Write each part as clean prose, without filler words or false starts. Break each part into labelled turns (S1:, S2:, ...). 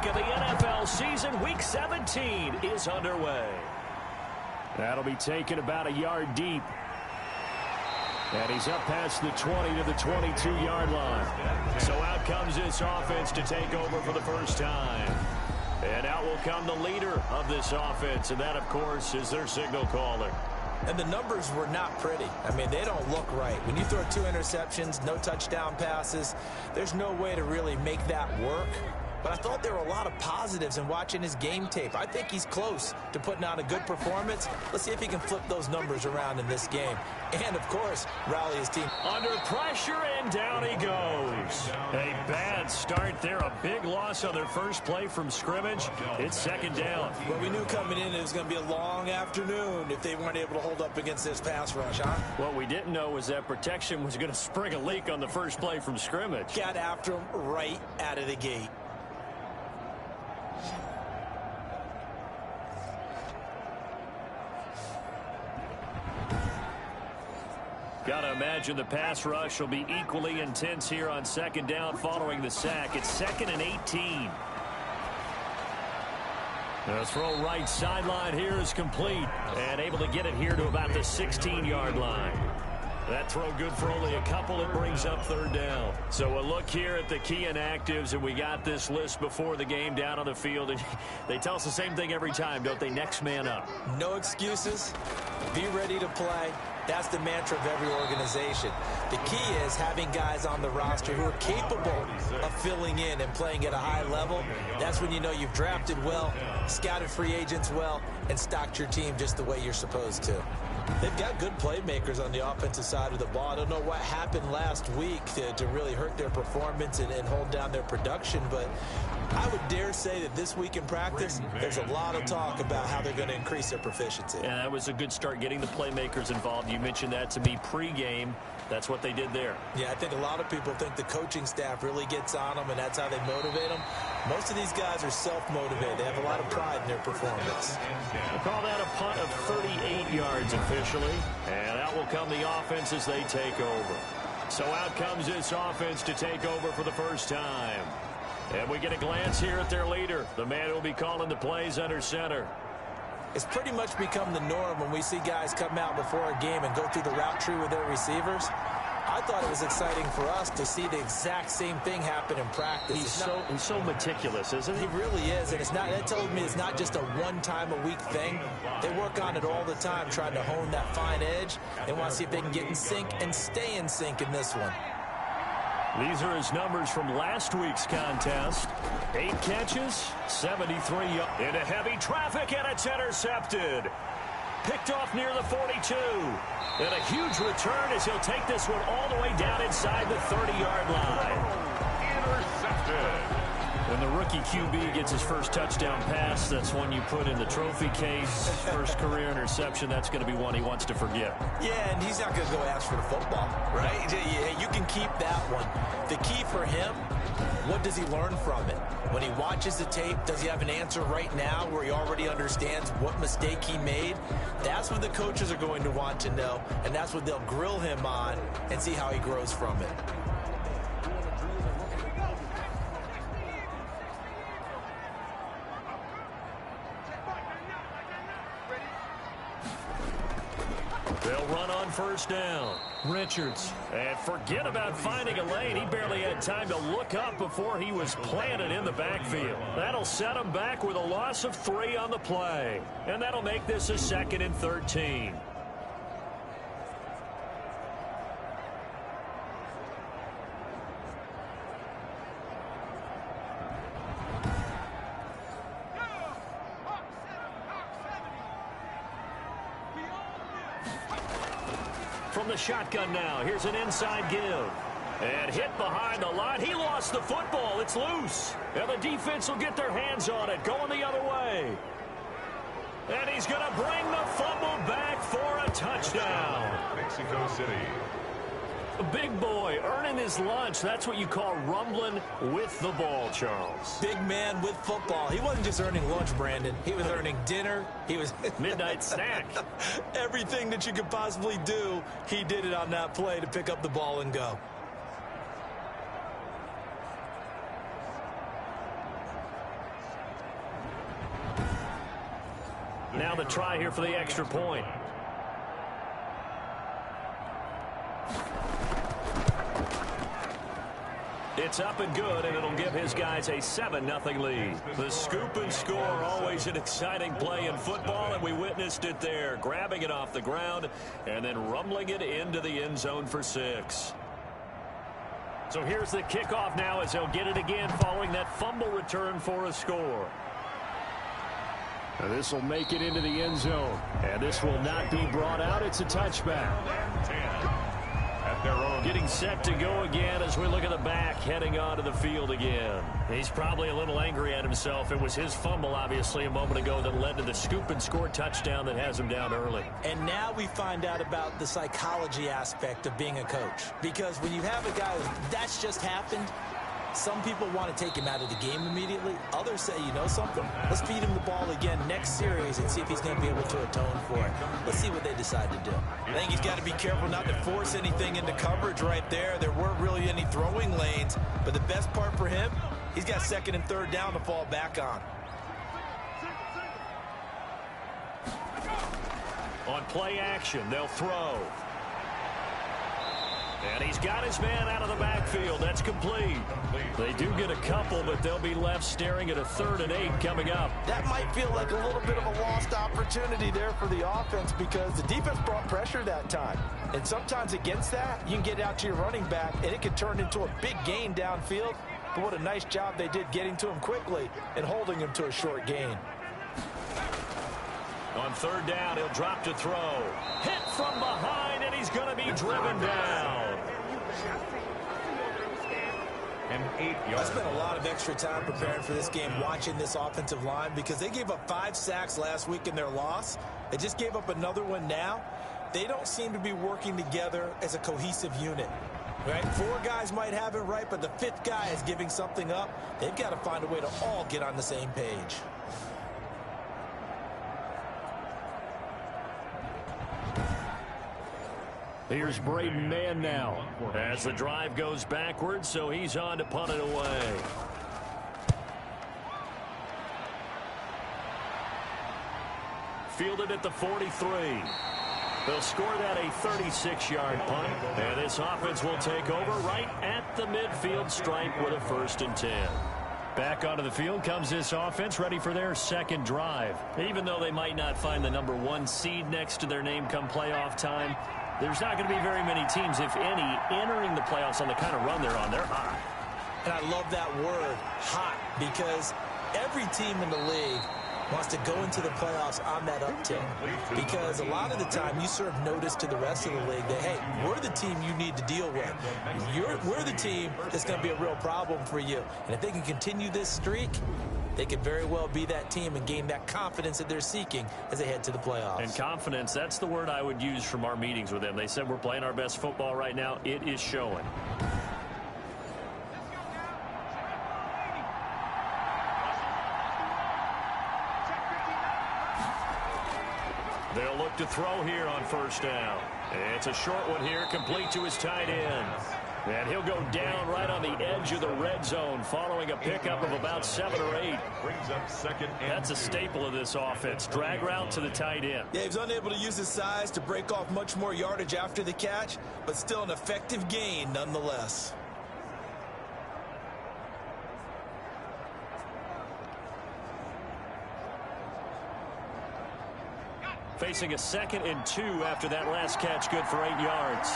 S1: of the NFL season. Week 17 is underway. That'll be taken about a yard deep. And he's up past the 20 to the 22-yard line. So out comes this offense to take over for the first time. And out will come the leader of this offense, and that, of course, is their signal caller.
S2: And the numbers were not pretty. I mean, they don't look right. When you throw 2 interceptions, no touchdown passes, there's no way to really make that work. But I thought there were a lot of positives in watching his game tape. I think he's close to putting out a good performance. Let's see if he can flip those numbers around in this game. And, of course, rally his team.
S1: Under pressure, and down he goes. A bad start there. A big loss on their first play from scrimmage. It's second down.
S2: Well, we knew coming in it was going to be a long afternoon if they weren't able to hold up against this pass rush, huh?
S1: What we didn't know was that protection was going to spring a leak on the first play from scrimmage.
S2: Got after him right out of the gate.
S1: Got to imagine the pass rush will be equally intense here on second down following the sack. It's 2nd and 18. The throw right sideline here is complete and able to get it here to about the 16-yard line. That throw good for only a couple. It brings up third down. So a look here at the key inactives, and we got this list before the game down on the field. And they tell us the same thing every time, don't they? Next man up.
S2: No excuses. Be ready to play. That's the mantra of every organization. The key is having guys on the roster who are capable of filling in and playing at a high level. That's when you know you've drafted well, scouted free agents well, and stocked your team just the way you're supposed to. They've got good playmakers on the offensive side of the ball. I don't know what happened last week to really hurt their performance and hold down their production, but I would dare say that this week in practice, there's a lot of talk about how they're going to increase their proficiency.
S1: Yeah, that was a good start getting the playmakers involved. You mentioned that to me pregame. That's what they did there.
S2: Yeah, I think a lot of people think the coaching staff really gets on them, and that's how they motivate them. Most of these guys are self-motivated. They have a lot of pride in their performance.
S1: We'll call that a punt of 38 yards officially. And out will come the offense as they take over. So out comes this offense to take over for the first time. And we get a glance here at their leader, the man who will be calling the plays under center.
S2: It's pretty much become the norm when we see guys come out before a game and go through the route tree with their receivers. I thought it was exciting for us to see the exact same thing happen in practice.
S1: He's so meticulous, isn't he?
S2: He really is, and that tells me it's not just a one-time-a-week thing. They work on it all the time, trying to hone that fine edge. They want to see if they can get in sync and stay in sync in this one.
S1: These are his numbers from last week's contest. 8 catches, 73 yards. Into heavy traffic, and it's intercepted. Picked off near the 42. And a huge return as he'll take this one all the way down inside the 30-yard line. Intercepted. When the rookie QB gets his first touchdown pass, that's one you put in the trophy case. First career interception, that's going to be one he wants to forget.
S2: Yeah, and he's not going to go ask for the football, right? Yeah, you can keep that one. The key for him, what does he learn from it? When he watches the tape, does he have an answer right now where he already understands what mistake he made? That's what the coaches are going to want to know, and that's what they'll grill him on and see how he grows from it.
S1: They'll run on first down. Richards. And forget about finding a lane. He barely had time to look up before he was planted in the backfield. That'll set him back with a loss of 3 on the play. And that'll make this a 2nd and 13. From the shotgun now, here's an inside give. And hit behind the line. He lost the football. It's loose. And the defense will get their hands on it, going the other way. And he's going to bring the fumble back for a touchdown.
S3: Mexico City.
S1: A big boy earning his lunch. That's what you call rumbling with the ball, Charles.
S2: Big man with football. He wasn't just earning lunch, Brandon. He was earning dinner. He was
S1: midnight snack.
S2: Everything that you could possibly do, he did it on that play to pick up the ball and go.
S1: Now the try here for the extra point. It's up and good, and it'll give his guys a 7-0 lead. The scoop and score, always an exciting play in football, and we witnessed it there, grabbing it off the ground and then rumbling it into the end zone for 6. So here's the kickoff now as they'll get it again following that fumble return for a score. This will make it into the end zone, and this will not be brought out. It's a touchback. Getting set to go again as we look at the back, heading onto the field again. He's probably a little angry at himself. It was his fumble, obviously, a moment ago that led to the scoop and score touchdown that has him down early.
S2: And now we find out about the psychology aspect of being a coach. Because when you have a guy that's just happened, some people want to take him out of the game immediately. Others say, you know something? Let's feed him the ball again next series and see if he's going to be able to atone for it. Let's see what they decide to do.
S3: I think he's got to be careful not to force anything into coverage right there. There weren't really any throwing lanes. But the best part for him, he's got 2nd and 3rd down to fall back on.
S1: On play action, they'll throw. And he's got his man out of the backfield. That's complete. They do get a couple, but they'll be left staring at a 3rd and 8 coming up.
S3: That might feel like a little bit of a lost opportunity there for the offense because the defense brought pressure that time. And sometimes against that, you can get out to your running back, and it can turn into a big gain downfield. But what a nice job they did getting to him quickly and holding him to a short gain.
S1: On 3rd down, he'll drop to throw. Hit from behind, and he's going to be driven down.
S2: I spent a lot of extra time preparing for this game, watching this offensive line, because they gave up 5 sacks last week in their loss. They just gave up another one now. They don't seem to be working together as a cohesive unit. Right? 4 guys might have it right, but the 5th guy is giving something up. They've got to find a way to all get on the same page.
S1: Here's Braden Mann now as the drive goes backwards, so he's on to punt it away. Fielded at the 43. They'll score that a 36-yard punt, and this offense will take over right at the midfield stripe with a 1st and 10. Back onto the field comes this offense, ready for their 2nd drive. Even though they might not find the number 1 seed next to their name come playoff time, there's not going to be very many teams, if any, entering the playoffs on the kind of run they're on. They're hot.
S2: And I love that word, hot, because every team in the league wants to go into the playoffs on that uptick. Because a lot of the time you serve notice to the rest of the league that, hey, we're the team you need to deal with. We're the team that's going to be a real problem for you. And if they can continue this streak, they could very well be that team and gain that confidence that they're seeking as they head to the playoffs.
S1: And confidence, that's the word I would use from our meetings with them. They said we're playing our best football right now. It is showing. They'll look to throw here on 1st down. It's a short one here, complete to his tight end. And he'll go down right on the edge of the red zone following a pickup of about 7 or 8. That's a staple of this offense. Drag route to the tight end.
S3: Yeah, he was unable to use his size to break off much more yardage after the catch, but still an effective gain nonetheless.
S1: Facing a 2nd and 2 after that last catch, good for 8 yards.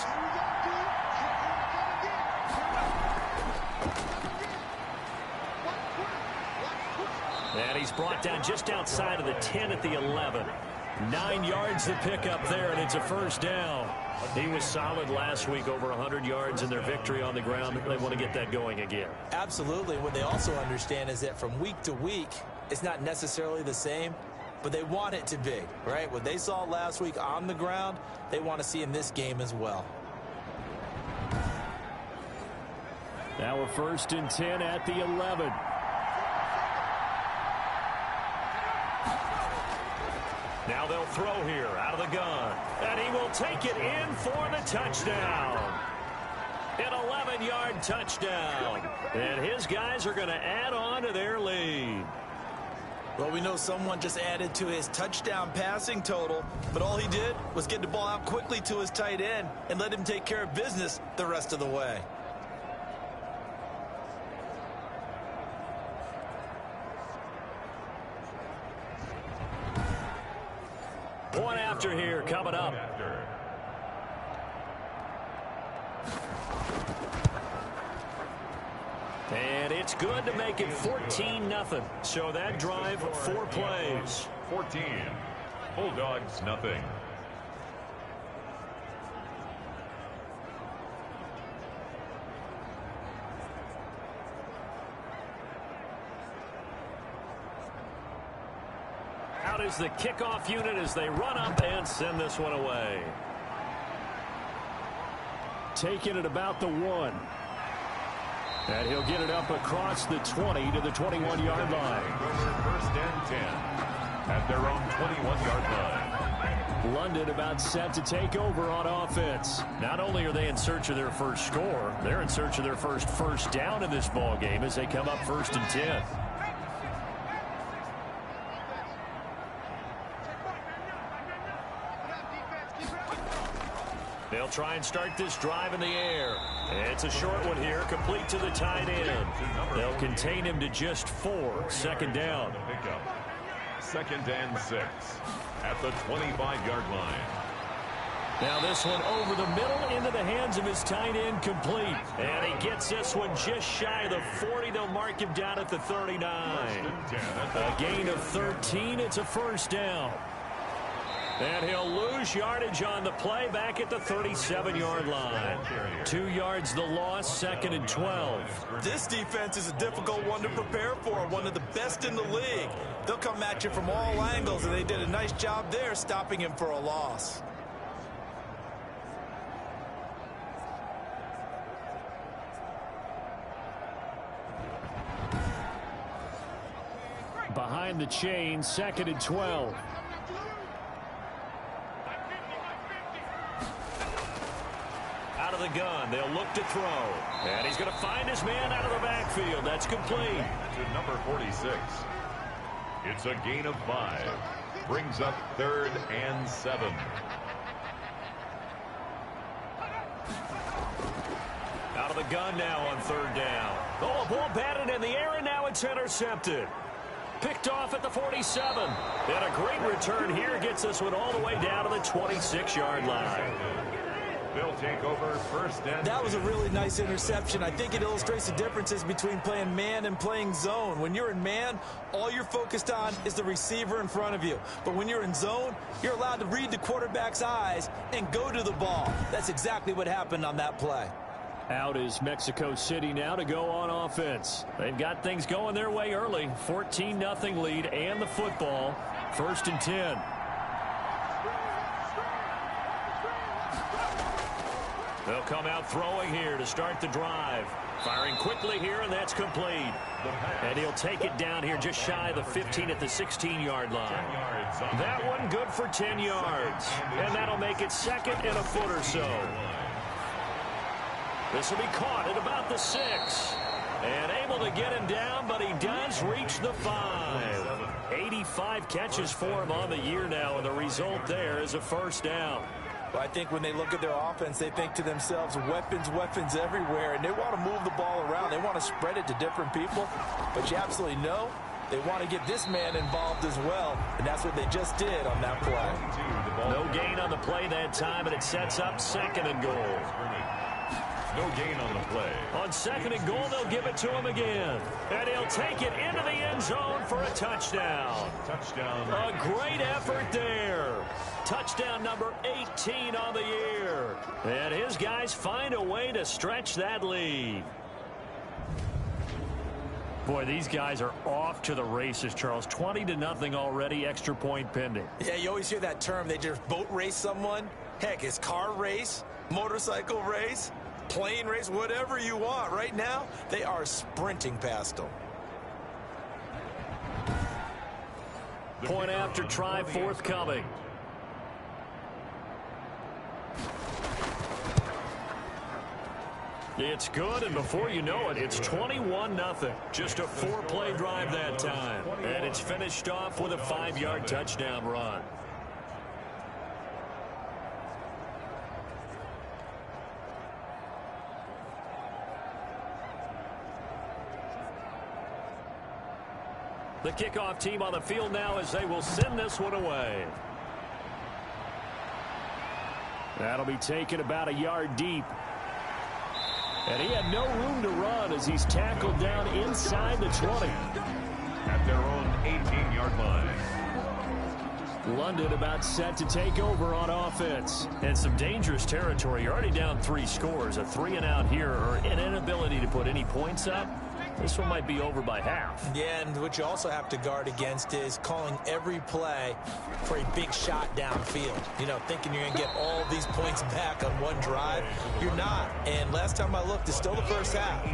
S1: And he's brought down just outside of the 10 at the 11. 9 yards to pick up there, and it's a 1st down. He was solid last week, over 100 yards in their victory on the ground. They want to get that going again.
S2: Absolutely. What they also understand is that from week to week, it's not necessarily the same, but they want it to be, right? What they saw last week on the ground, they want to see in this game as well.
S1: Now a 1st and 10 at the 11. Now they'll throw here out of the gun. And he will take it in for the touchdown. An 11-yard touchdown. And his guys are going to add on to their lead.
S3: Well, we know someone just added to his touchdown passing total, but all he did was get the ball out quickly to his tight end and let him take care of business the rest of the way.
S1: Point after here coming up. And it's good to make it 14-0. So that drive, 4 plays.
S4: 14. Bulldogs, nothing.
S1: Out is the kickoff unit as they run up and send this one away. Taking it about the 1. And he'll get it up across the 20 to the 21-yard line.
S4: First and 10 at their own 21-yard line.
S1: London about set to take over on offense. Not only are they in search of their first score, they're in search of their first down in this ball game as they come up 1st and 10. They'll try and start this drive in the air. It's a short one here, complete to the tight end. They'll contain him to just 4. Second down.
S4: Second and 6 at the 25-yard line.
S1: Now this one over the middle into the hands of his tight end, complete. And he gets this one just shy of the 40. They'll mark him down at the 39. A gain of 13. It's a first down. And he'll lose yardage on the play back at the 37-yard line. 2 yards the loss, 2nd and 12.
S3: This defense is a difficult one to prepare for, one of the best in the league. They'll come at you from all angles, and they did a nice job there stopping him for a loss.
S1: Behind the chain, 2nd and 12. Out of the gun, they'll look to throw. And he's going to find his man out of the backfield. That's complete.
S4: To number 46. It's a gain of 5. Brings up 3rd and 7.
S1: Out of the gun now on 3rd down. Oh, a ball batted in the air, and now it's intercepted. Picked off at the 47. And a great return here gets this one all the way down to the 26-yard line.
S4: They'll take over 1st and...
S3: That was a really nice interception. I think it illustrates the differences between playing man and playing zone. When you're in man, all you're focused on is the receiver in front of you. But when you're in zone, you're allowed to read the quarterback's eyes and go to the ball. That's exactly what happened on that play.
S1: Out is Mexico City now to go on offense. They've got things going their way early. 14-0 lead and the football. 1st and 10. They'll come out throwing here to start the drive. Firing quickly here, and that's complete. And he'll take it down here just shy of the 15 at the 16-yard line. That one good for 10 yards. And that'll make it 2nd and a foot or so. This will be caught at about the 6. And able to get him down, but he does reach the 5. 85 catches for him on the year now, and the result there is a first down.
S3: Well, I think when they look at their offense, they think to themselves, weapons, weapons everywhere, and they want to move the ball around. They want to spread it to different people, but you absolutely know they want to get this man involved as well, and that's what they just did on that play.
S1: No gain on the play that time, and it sets up 2nd and goal.
S4: No gain on the play.
S1: On 2nd and goal, they'll give it to him again. And he'll take it into the end zone for a touchdown.
S4: Touchdown.
S1: A great effort there. Touchdown number 18 on the year. And his guys find a way to stretch that lead. Boy, these guys are off to the races, Charles. 20-0 already, extra point pending.
S3: Yeah, you always hear that term. They just boat race someone. Heck, it's car race, motorcycle race, plane race, whatever you want. Right now, they are sprinting past them.
S1: Point after try forthcoming. It's good, and before you know it, it's 21-0. Just a 4-play drive that time. And it's finished off with a 5-yard touchdown run. The kickoff team on the field now as they will send this one away. That'll be taken about a yard deep. And he had no room to run as he's tackled down inside the 20.
S4: At their own 18-yard line.
S1: London about set to take over on offense. And some dangerous territory. You're already down 3 scores. A 3-and-out here or an inability to put any points up. This one might be over by half.
S2: Yeah, and what you also have to guard against is calling every play for a big shot downfield. You know, thinking you're going to get all these points back on one drive. You're not. And last time I looked, it's still the first half.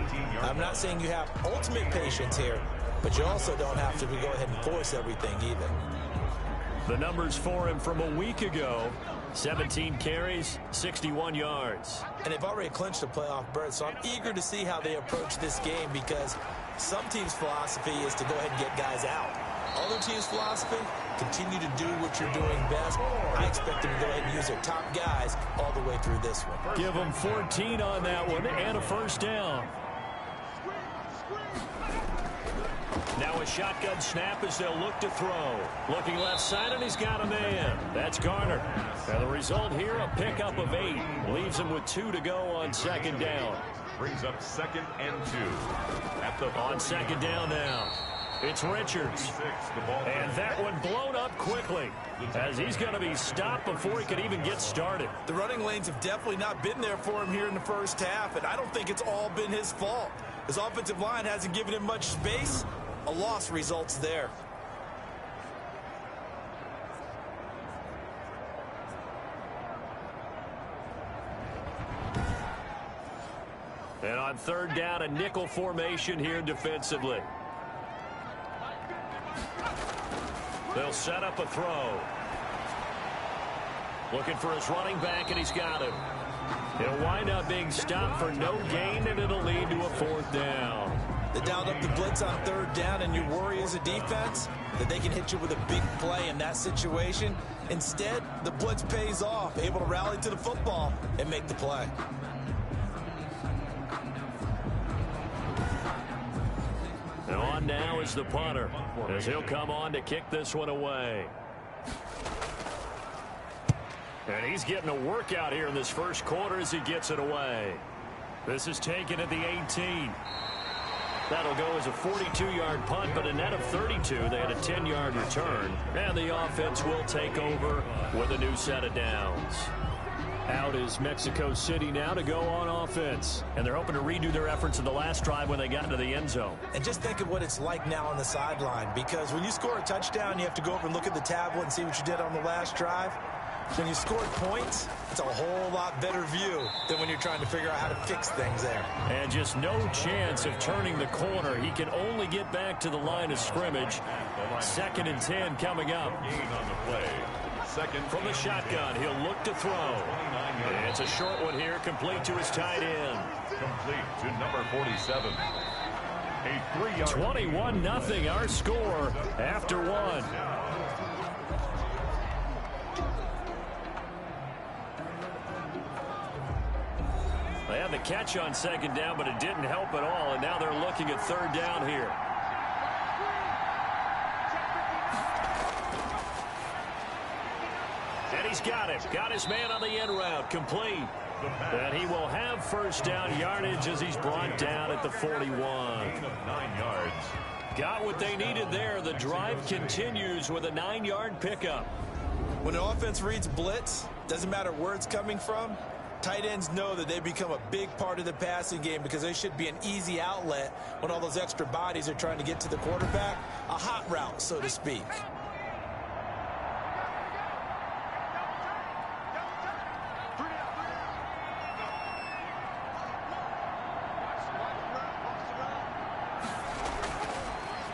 S2: I'm not saying you have ultimate patience here, but you also don't have to go ahead and force everything either.
S1: The numbers for him from a week ago. 17 carries, 61 yards.
S2: And they've already clinched a playoff berth, so I'm eager to see how they approach this game because some teams' philosophy is to go ahead and get guys out. Other teams' philosophy, continue to do what you're doing best. I expect them to go ahead and use their top guys all the way through this one.
S1: Give them 14 on that one and a first down. Now a shotgun snap as they'll look to throw. Looking left side, and he's got a man. That's Garner. And the result here, a pickup of 8. Leaves him with 2 to go on second down.
S4: Brings up 2nd and 2. At the
S1: on second down now. It's Richards. And that one blown up quickly as he's going to be stopped before he could even get started.
S3: The running lanes have definitely not been there for him here in the first half, and I don't think it's all been his fault. His offensive line hasn't given him much space. A loss results there.
S1: And on third down, a nickel formation here defensively. They'll set up a throw. Looking for his running back, and he's got him. He'll wind up being stopped for no gain, and it'll lead to a 4th down.
S3: They dialed up the blitz on third down, and you worry as a defense that they can hit you with a big play in that situation. Instead, the blitz pays off, able to rally to the football and make the play.
S1: And on now is the punter as he'll come on to kick this one away. And he's getting a workout here in this first quarter as he gets it away. This is taken at the 18. That'll go as a 42-yard punt, but a net of 32. They had a 10-yard return. And the offense will take over with a new set of downs. Out is Mexico City now to go on offense. And they're hoping to redo their efforts in the last drive when they got into the end zone.
S3: And just think of what it's like now on the sideline, because when you score a touchdown, you have to go over and look at the tablet and see what you did on the last drive. When you scored points, it's a whole lot better view than when you're trying to figure out how to fix things there.
S1: And just no chance of turning the corner. He can only get back to the line of scrimmage. 2nd and 10 coming up.
S4: Gain on the play. Second
S1: from the shotgun. He'll look to throw. It's a short one here, complete to his tight end.
S4: Complete to number 47. A 3-yard.
S1: 21-0 our score after 1. They had the catch on second down, but it didn't help at all, and now they're looking at third down here. And he's got it. Got his man on the end route, complete. And he will have first down yardage as he's brought down at the 41.
S4: 9 yards.
S1: Got what they needed there. The drive continues with a 9-yard pickup.
S3: When an offense reads blitz, doesn't matter where it's coming from, tight ends know that they become a big part of the passing game because they should be an easy outlet when all those extra bodies are trying to get to the quarterback. A hot route, so to speak.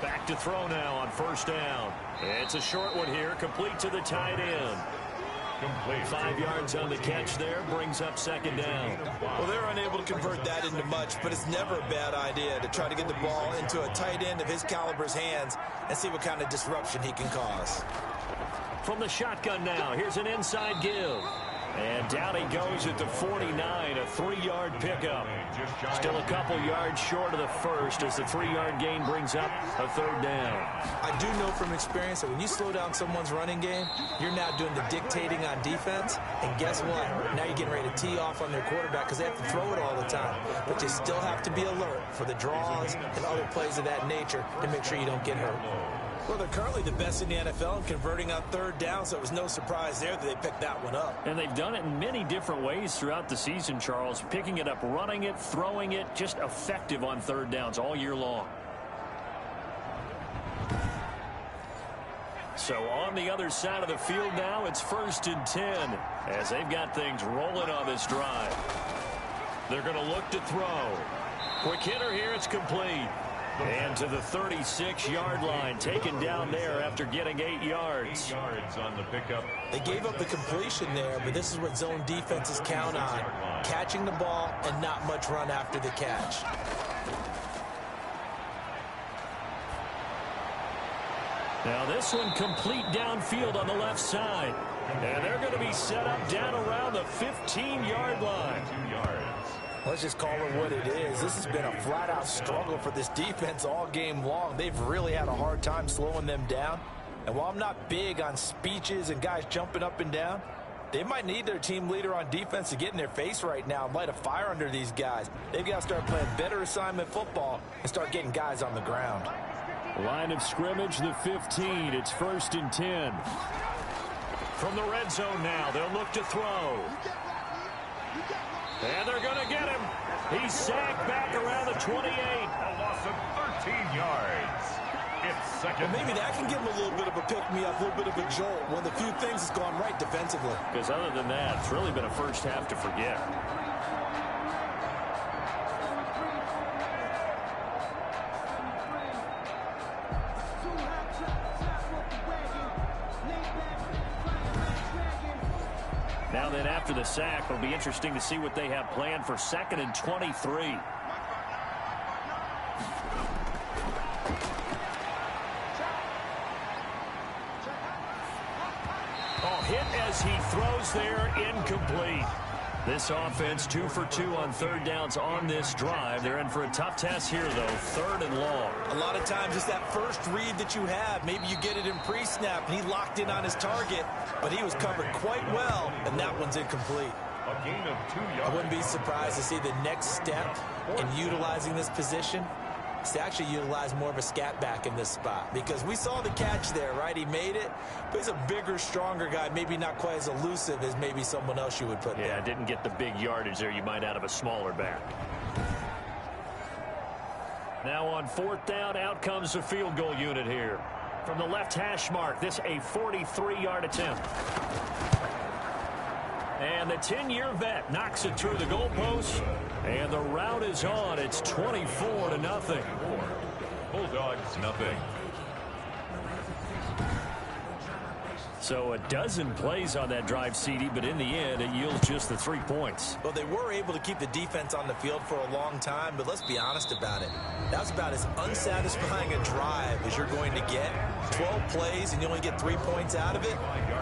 S1: Back to throw now on first down. It's a short one here, complete to the tight end.
S4: complete.
S1: 5 yards on the catch there, brings up second down.
S3: Well, they're unable to convert that into much, but it's never a bad idea to try to get the ball into a tight end of his caliber's hands and see what kind of disruption he can cause.
S1: From the shotgun now, here's an inside give. And down he goes at the 49, a 3-yard pickup. Still a couple yards short of the first as the 3-yard gain brings up a third down.
S2: I do know from experience that when you slow down someone's running game, you're now doing the dictating on defense. And guess what? Now you're getting ready to tee off on their quarterback because they have to throw it all the time. But you still have to be alert for the draws and other plays of that nature to make sure you don't get hurt. Well, they're currently the best in the NFL in converting on third down, so it was no surprise there that they picked that one up.
S1: And they've done it in many different ways throughout the season, Charles. Picking it up, running it, throwing it, just effective on third downs all year long. So on the other side of the field now, it's 1st and 10 as they've got things rolling on this drive. They're going to look to throw. Quick hitter here, it's complete. And to the 36-yard line, taken down there after getting 8 yards.
S4: 8 yards on the pickup.
S2: They gave up the completion there, but this is what zone defenses count on. Catching the ball and not much run after the catch.
S1: Now this one complete downfield on the left side. And they're going to be set up down around the 15-yard line.
S4: 2 yards.
S3: Let's just call it what it is. This has been a flat-out struggle for this defense all game long. They've really had a hard time slowing them down. And while I'm not big on speeches and guys jumping up and down, they might need their team leader on defense to get in their face right now and light a fire under these guys. They've got to start playing better assignment football and start getting guys on the ground.
S1: Line of scrimmage, the 15. It's 1st and 10. From the red zone now, they'll look to throw. And they're going to get him. He's sacked back around the 28.
S4: A loss of 13 yards. It's second.
S2: Well, maybe that can give them a little bit of a pick-me-up, a little bit of a jolt. One of the few things that's gone right defensively.
S1: Because other than that, it's really been a first half to forget. Now then, after the sack, it'll be interesting to see what they have planned for 2nd and 23. Oh, hit as he throws there, incomplete. This offense 2 for 2 on third downs on this drive. They're in for a tough test here, though, 3rd and long.
S2: A lot of times it's that first read that you have. Maybe you get it in pre-snap, and he locked in on his target, but he was covered quite well, and that one's incomplete.
S4: A gain of 2 yards.
S2: I wouldn't be surprised to see the next step in utilizing this position is to actually utilize more of a scat back in this spot, because we saw the catch there, right? He made it, but he's a bigger, stronger guy, maybe not quite as elusive as maybe someone else you would put there.
S1: Yeah, didn't get the big yardage there you might out of a smaller back. Now on 4th down, out comes the field goal unit here. From the left hash mark, this a 43-yard attempt. And the 10-year vet knocks it through the goalpost. And the route is on. It's 24-0.
S4: Bulldogs, nothing.
S1: So a dozen plays on that drive, CD, but in the end, it yields just the 3 points.
S2: Well, they were able to keep the defense on the field for a long time, but let's be honest about it. That was about as unsatisfying a drive as you're going to get. 12 plays, and you only get 3 points out of it.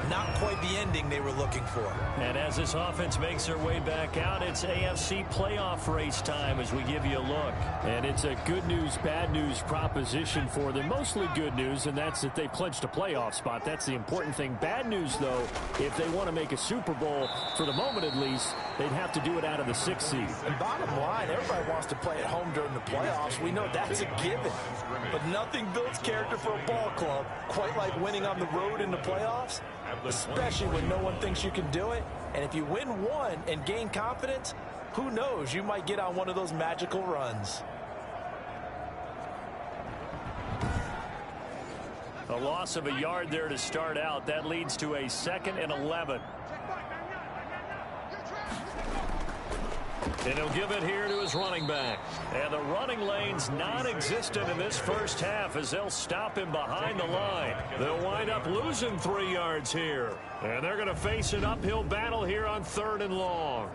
S2: Not quite the ending they were looking for.
S1: And as this offense makes their way back out, it's AFC playoff race time as we give you a look. And it's a good news, bad news proposition for them. Mostly good news, and that's that they clinched a playoff spot. That's the important thing. Bad news, though, if they want to make a Super Bowl, for the moment at least, they'd have to do it out of the 6th seed.
S3: And bottom line, everybody wants to play at home during the playoffs. We know that's a given. But nothing builds character for a ball club quite like winning on the road in the playoffs, especially when no one thinks you can do it. And if you win one and gain confidence, who knows, you might get on one of those magical runs.
S1: A loss of a yard there to start out. That leads to a 2nd and 11. And he'll give it here to his running back. And the running lane's non-existent in this first half as they'll stop him behind the line. They'll wind up losing 3 yards here. And they're going to face an uphill battle here on 3rd and long.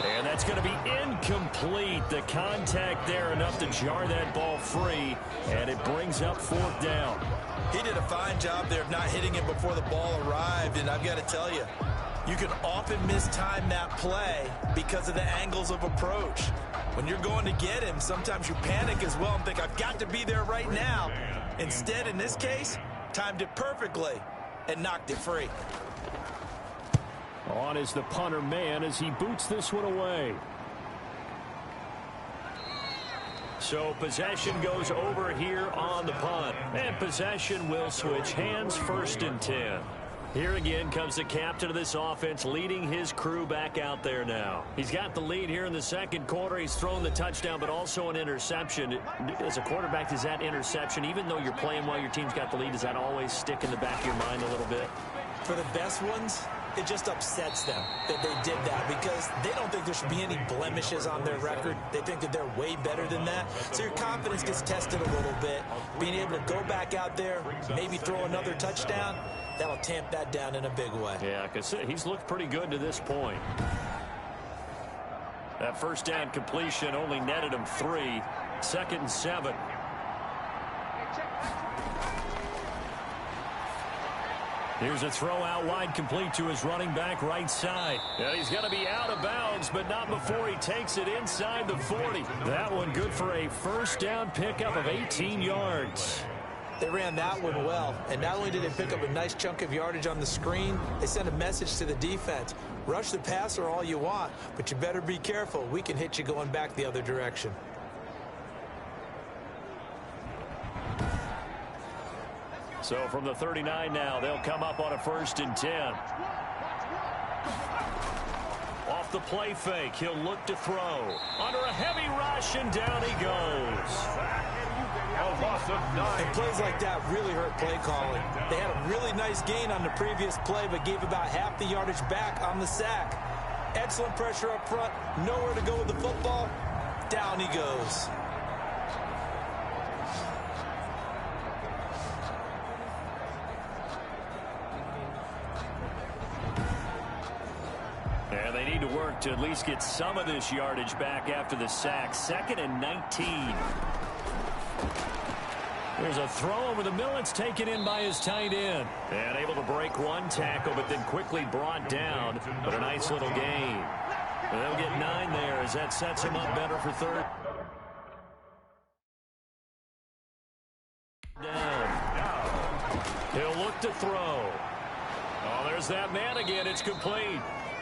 S1: And that's going to be incomplete. The contact there enough to jar that ball free, and it brings up 4th down.
S2: He did a fine job there of not hitting it before the ball arrived, and I've got to tell you, you can often mistime that play because of the angles of approach. When you're going to get him, sometimes you panic as well and think, I've got to be there right now. Instead, in this case, timed it perfectly and knocked it free.
S1: On is the punter man as he boots this one away. So possession goes over here on the punt. And possession will switch hands, 1st and 10. Here again comes the captain of this offense leading his crew back out there now. He's got the lead here in the 2nd quarter. He's thrown the touchdown, but also an interception. As a quarterback, does that interception, even though you're playing while your team's got the lead, does that always stick in the back of your mind a little bit?
S2: For the best ones, it just upsets them that they did that because they don't think there should be any blemishes on their record. They think that they're way better than that. So your confidence gets tested a little bit. Being able to go back out there, maybe throw another touchdown, that'll tamp that down in a big way.
S1: Yeah, because he's looked pretty good to this point. That 1st down completion only netted him 3. 2nd and 7. Here's a throw out wide, complete to his running back right side. And he's going to be out of bounds, but not before he takes it inside the 40. That one good for a 1st down pickup of 18 yards.
S2: They ran that one well, and not only did they pick up a nice chunk of yardage on the screen, they sent a message to the defense. Rush the passer all you want, but you better be careful. We can hit you going back the other direction.
S1: So from the 39 now, they'll come up on a 1st and 10. Off the play fake, he'll look to throw. Under a heavy rush, and down he goes.
S2: And plays like that really hurt play calling. They had a really nice gain on the previous play, but gave about half the yardage back on the sack. Excellent pressure up front, nowhere to go with the football. Down he goes.
S1: And they need to work to at least get some of this yardage back after the sack. 2nd and 19. There's a throw over the middle. It's taken in by his tight end. And able to break one tackle, but then quickly brought down. But a nice little gain. And they'll get 9 there as that sets him up better for 3rd down. He'll look to throw. Oh, there's that man again. It's complete.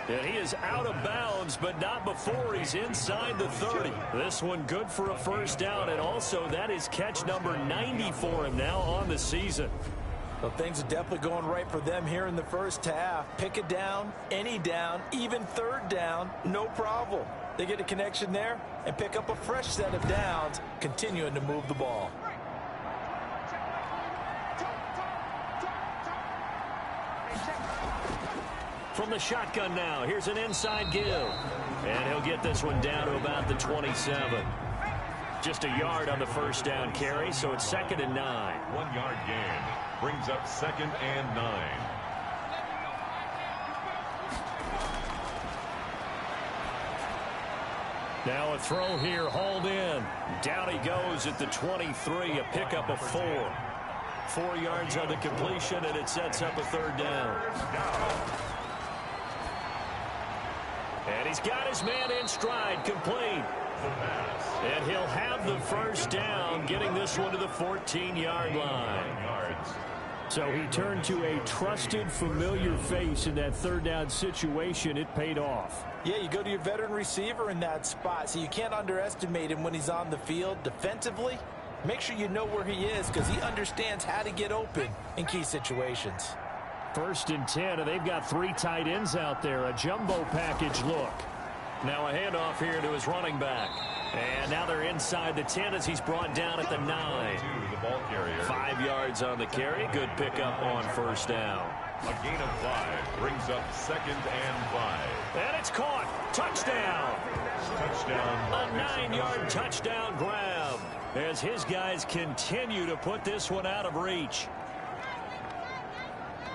S1: And he is out of bounds, but not before he's inside the 30. This one good for a 1st down, and also that is catch number 90 for him now on the season.
S3: Well, things are definitely going right for them here in the first half. Pick a down, any down, even 3rd down, no problem. They get a connection there and pick up a fresh set of downs, continuing to move the ball.
S1: From the shotgun now, here's an inside give. And he'll get this one down to about the 27. Just a yard on the 1st down carry, so it's 2nd and 9.
S4: 1 yard gain brings up 2nd and 9.
S1: Now a throw here, hauled in. Down he goes at the 23, a pickup of 4. 4 yards on the completion, and it sets up a 3rd down. And he's got his man in stride, complete. And he'll have the 1st down, getting this one to the 14-yard line. So he turned to a trusted, familiar face in that 3rd down situation. It paid off.
S3: Yeah, you go to your veteran receiver in that spot, so you can't underestimate him when he's on the field. Defensively, make sure you know where he is because he understands how to get open in key situations.
S1: 1st and 10, and they've got 3 tight ends out there. A jumbo package look. Now a handoff here to his running back. And now they're inside the 10 as he's brought down at the 9. 5 yards on the carry. Good pickup on 1st down.
S4: A gain of 5 brings up 2nd and 5.
S1: And it's caught. Touchdown.
S4: Touchdown.
S1: A 9-yard touchdown grab as his guys continue to put this one out of reach.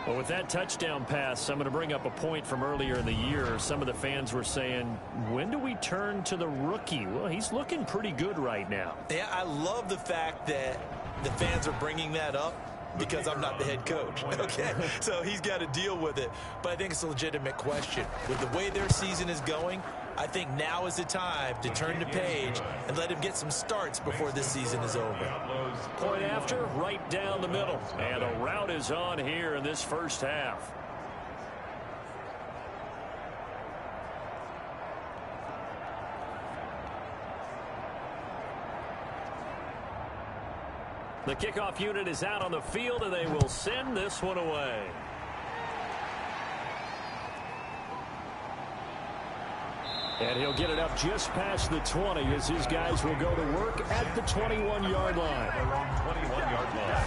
S1: Well, with that touchdown pass, I'm going to bring up a point from earlier in the year. Some of the fans were saying, when do we turn to the rookie? Well, he's looking pretty good right now.
S2: Yeah, I love the fact that the fans are bringing that up because I'm not the head coach. Okay, so he's got to deal with it. But I think it's a legitimate question. With the way their season is going, I think now is the time to turn the page and let him get some starts before this season is over.
S1: Point after, right down the middle. And a route is on here in this first half. The kickoff unit is out on the field, and they will send this one away. And he'll get it up just past the 20 as his guys will go to work at the 21-yard line.
S4: 21-yard line.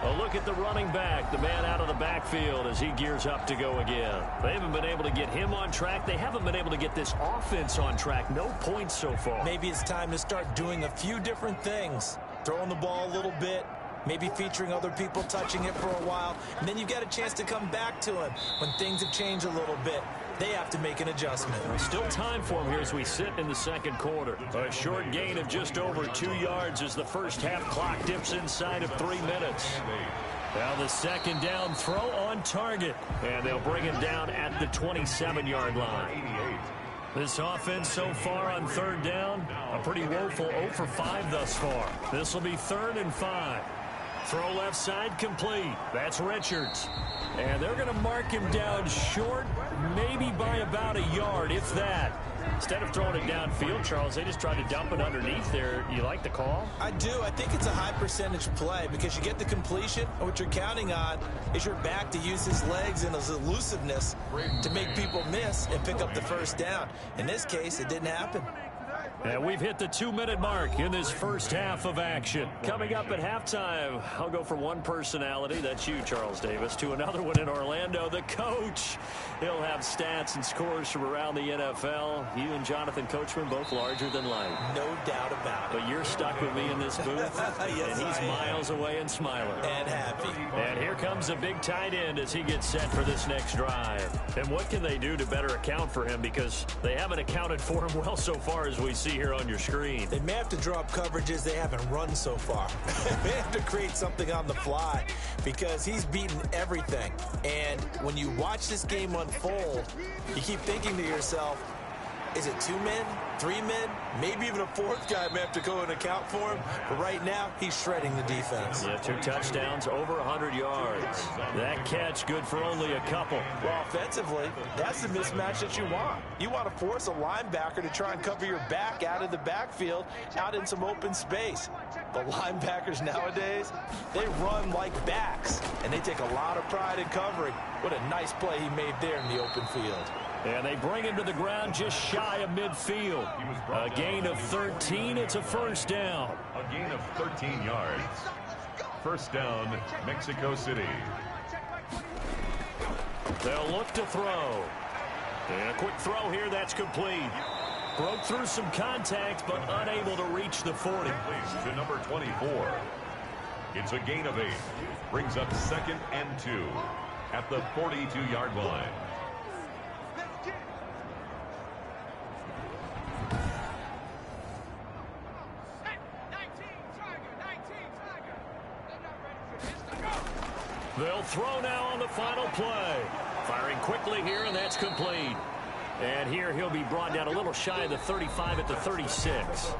S1: A look at the running back, the man out of the backfield as he gears up to go again. They haven't been able to get him on track. They haven't been able to get this offense on track. No points so far.
S2: Maybe it's time to start doing a few different things. Throwing the ball a little bit, maybe featuring other people touching it for a while, and then you've got a chance to come back to him when things have changed a little bit. They have to make an adjustment.
S1: Still time for him here as we sit in the second quarter. A short gain of just over 2 yards as the first half clock dips inside of 3 minutes. Now the second down throw on target, and they'll bring it down at the 27-yard line. This offense so far on 3rd down, a pretty woeful 0 for 5 thus far. This will be 3rd and 5. Throw left side complete. That's Richards. And they're going to mark him down short, maybe by about a yard, if that. Instead of throwing it downfield, Charles, they just tried to dump it underneath there. You like the call?
S2: I do. I think it's a high percentage play because you get the completion, and what you're counting on is your back to use his legs and his elusiveness to make people miss and pick up the first down. In this case, it didn't happen.
S1: And we've hit the 2-minute mark in this first half of action. Coming up at halftime, I'll go from one personality, that's you, Charles Davis, to another one in Orlando, the coach. He'll have stats and scores from around the NFL. You and Jonathan Coachman both larger than life.
S2: No doubt about it.
S1: But you're stuck with me in this booth,
S2: yes,
S1: and he's miles away and smiling.
S2: And happy.
S1: And here comes a big tight end as he gets set for this next drive. And what can they do to better account for him? Because they haven't accounted for him well so far as we see here on your screen.
S2: They may have to draw up coverages they haven't run so far. They have to create something on the fly because he's beaten everything. And when you watch this game unfold, you keep thinking to yourself, is it 2 men, 3 men, maybe even a 4th guy may have to go and account for him. But right now, he's shredding the defense.
S1: Yeah, 2 touchdowns, over 100 yards. That catch good for only a couple.
S3: Well, offensively, that's the mismatch that you want. You want to force a linebacker to try and cover your back out of the backfield, out in some open space. The linebackers nowadays, they run like backs, and they take a lot of pride in covering. What a nice play he made there in the open field.
S1: And they bring him to the ground just shy of midfield. A gain of 13. It's a first down.
S4: A gain of 13 yards. First down, Mexico City.
S1: They'll look to throw. And a quick throw here. That's complete. Broke through some contact, but unable to reach the 40.
S4: To number 24. It's a gain of 8. Brings up 2nd and 2 at the 42-yard line.
S1: They'll throw now on the final play. Firing quickly here, and that's complete. And here he'll be brought down a little shy of the 35 at the 36.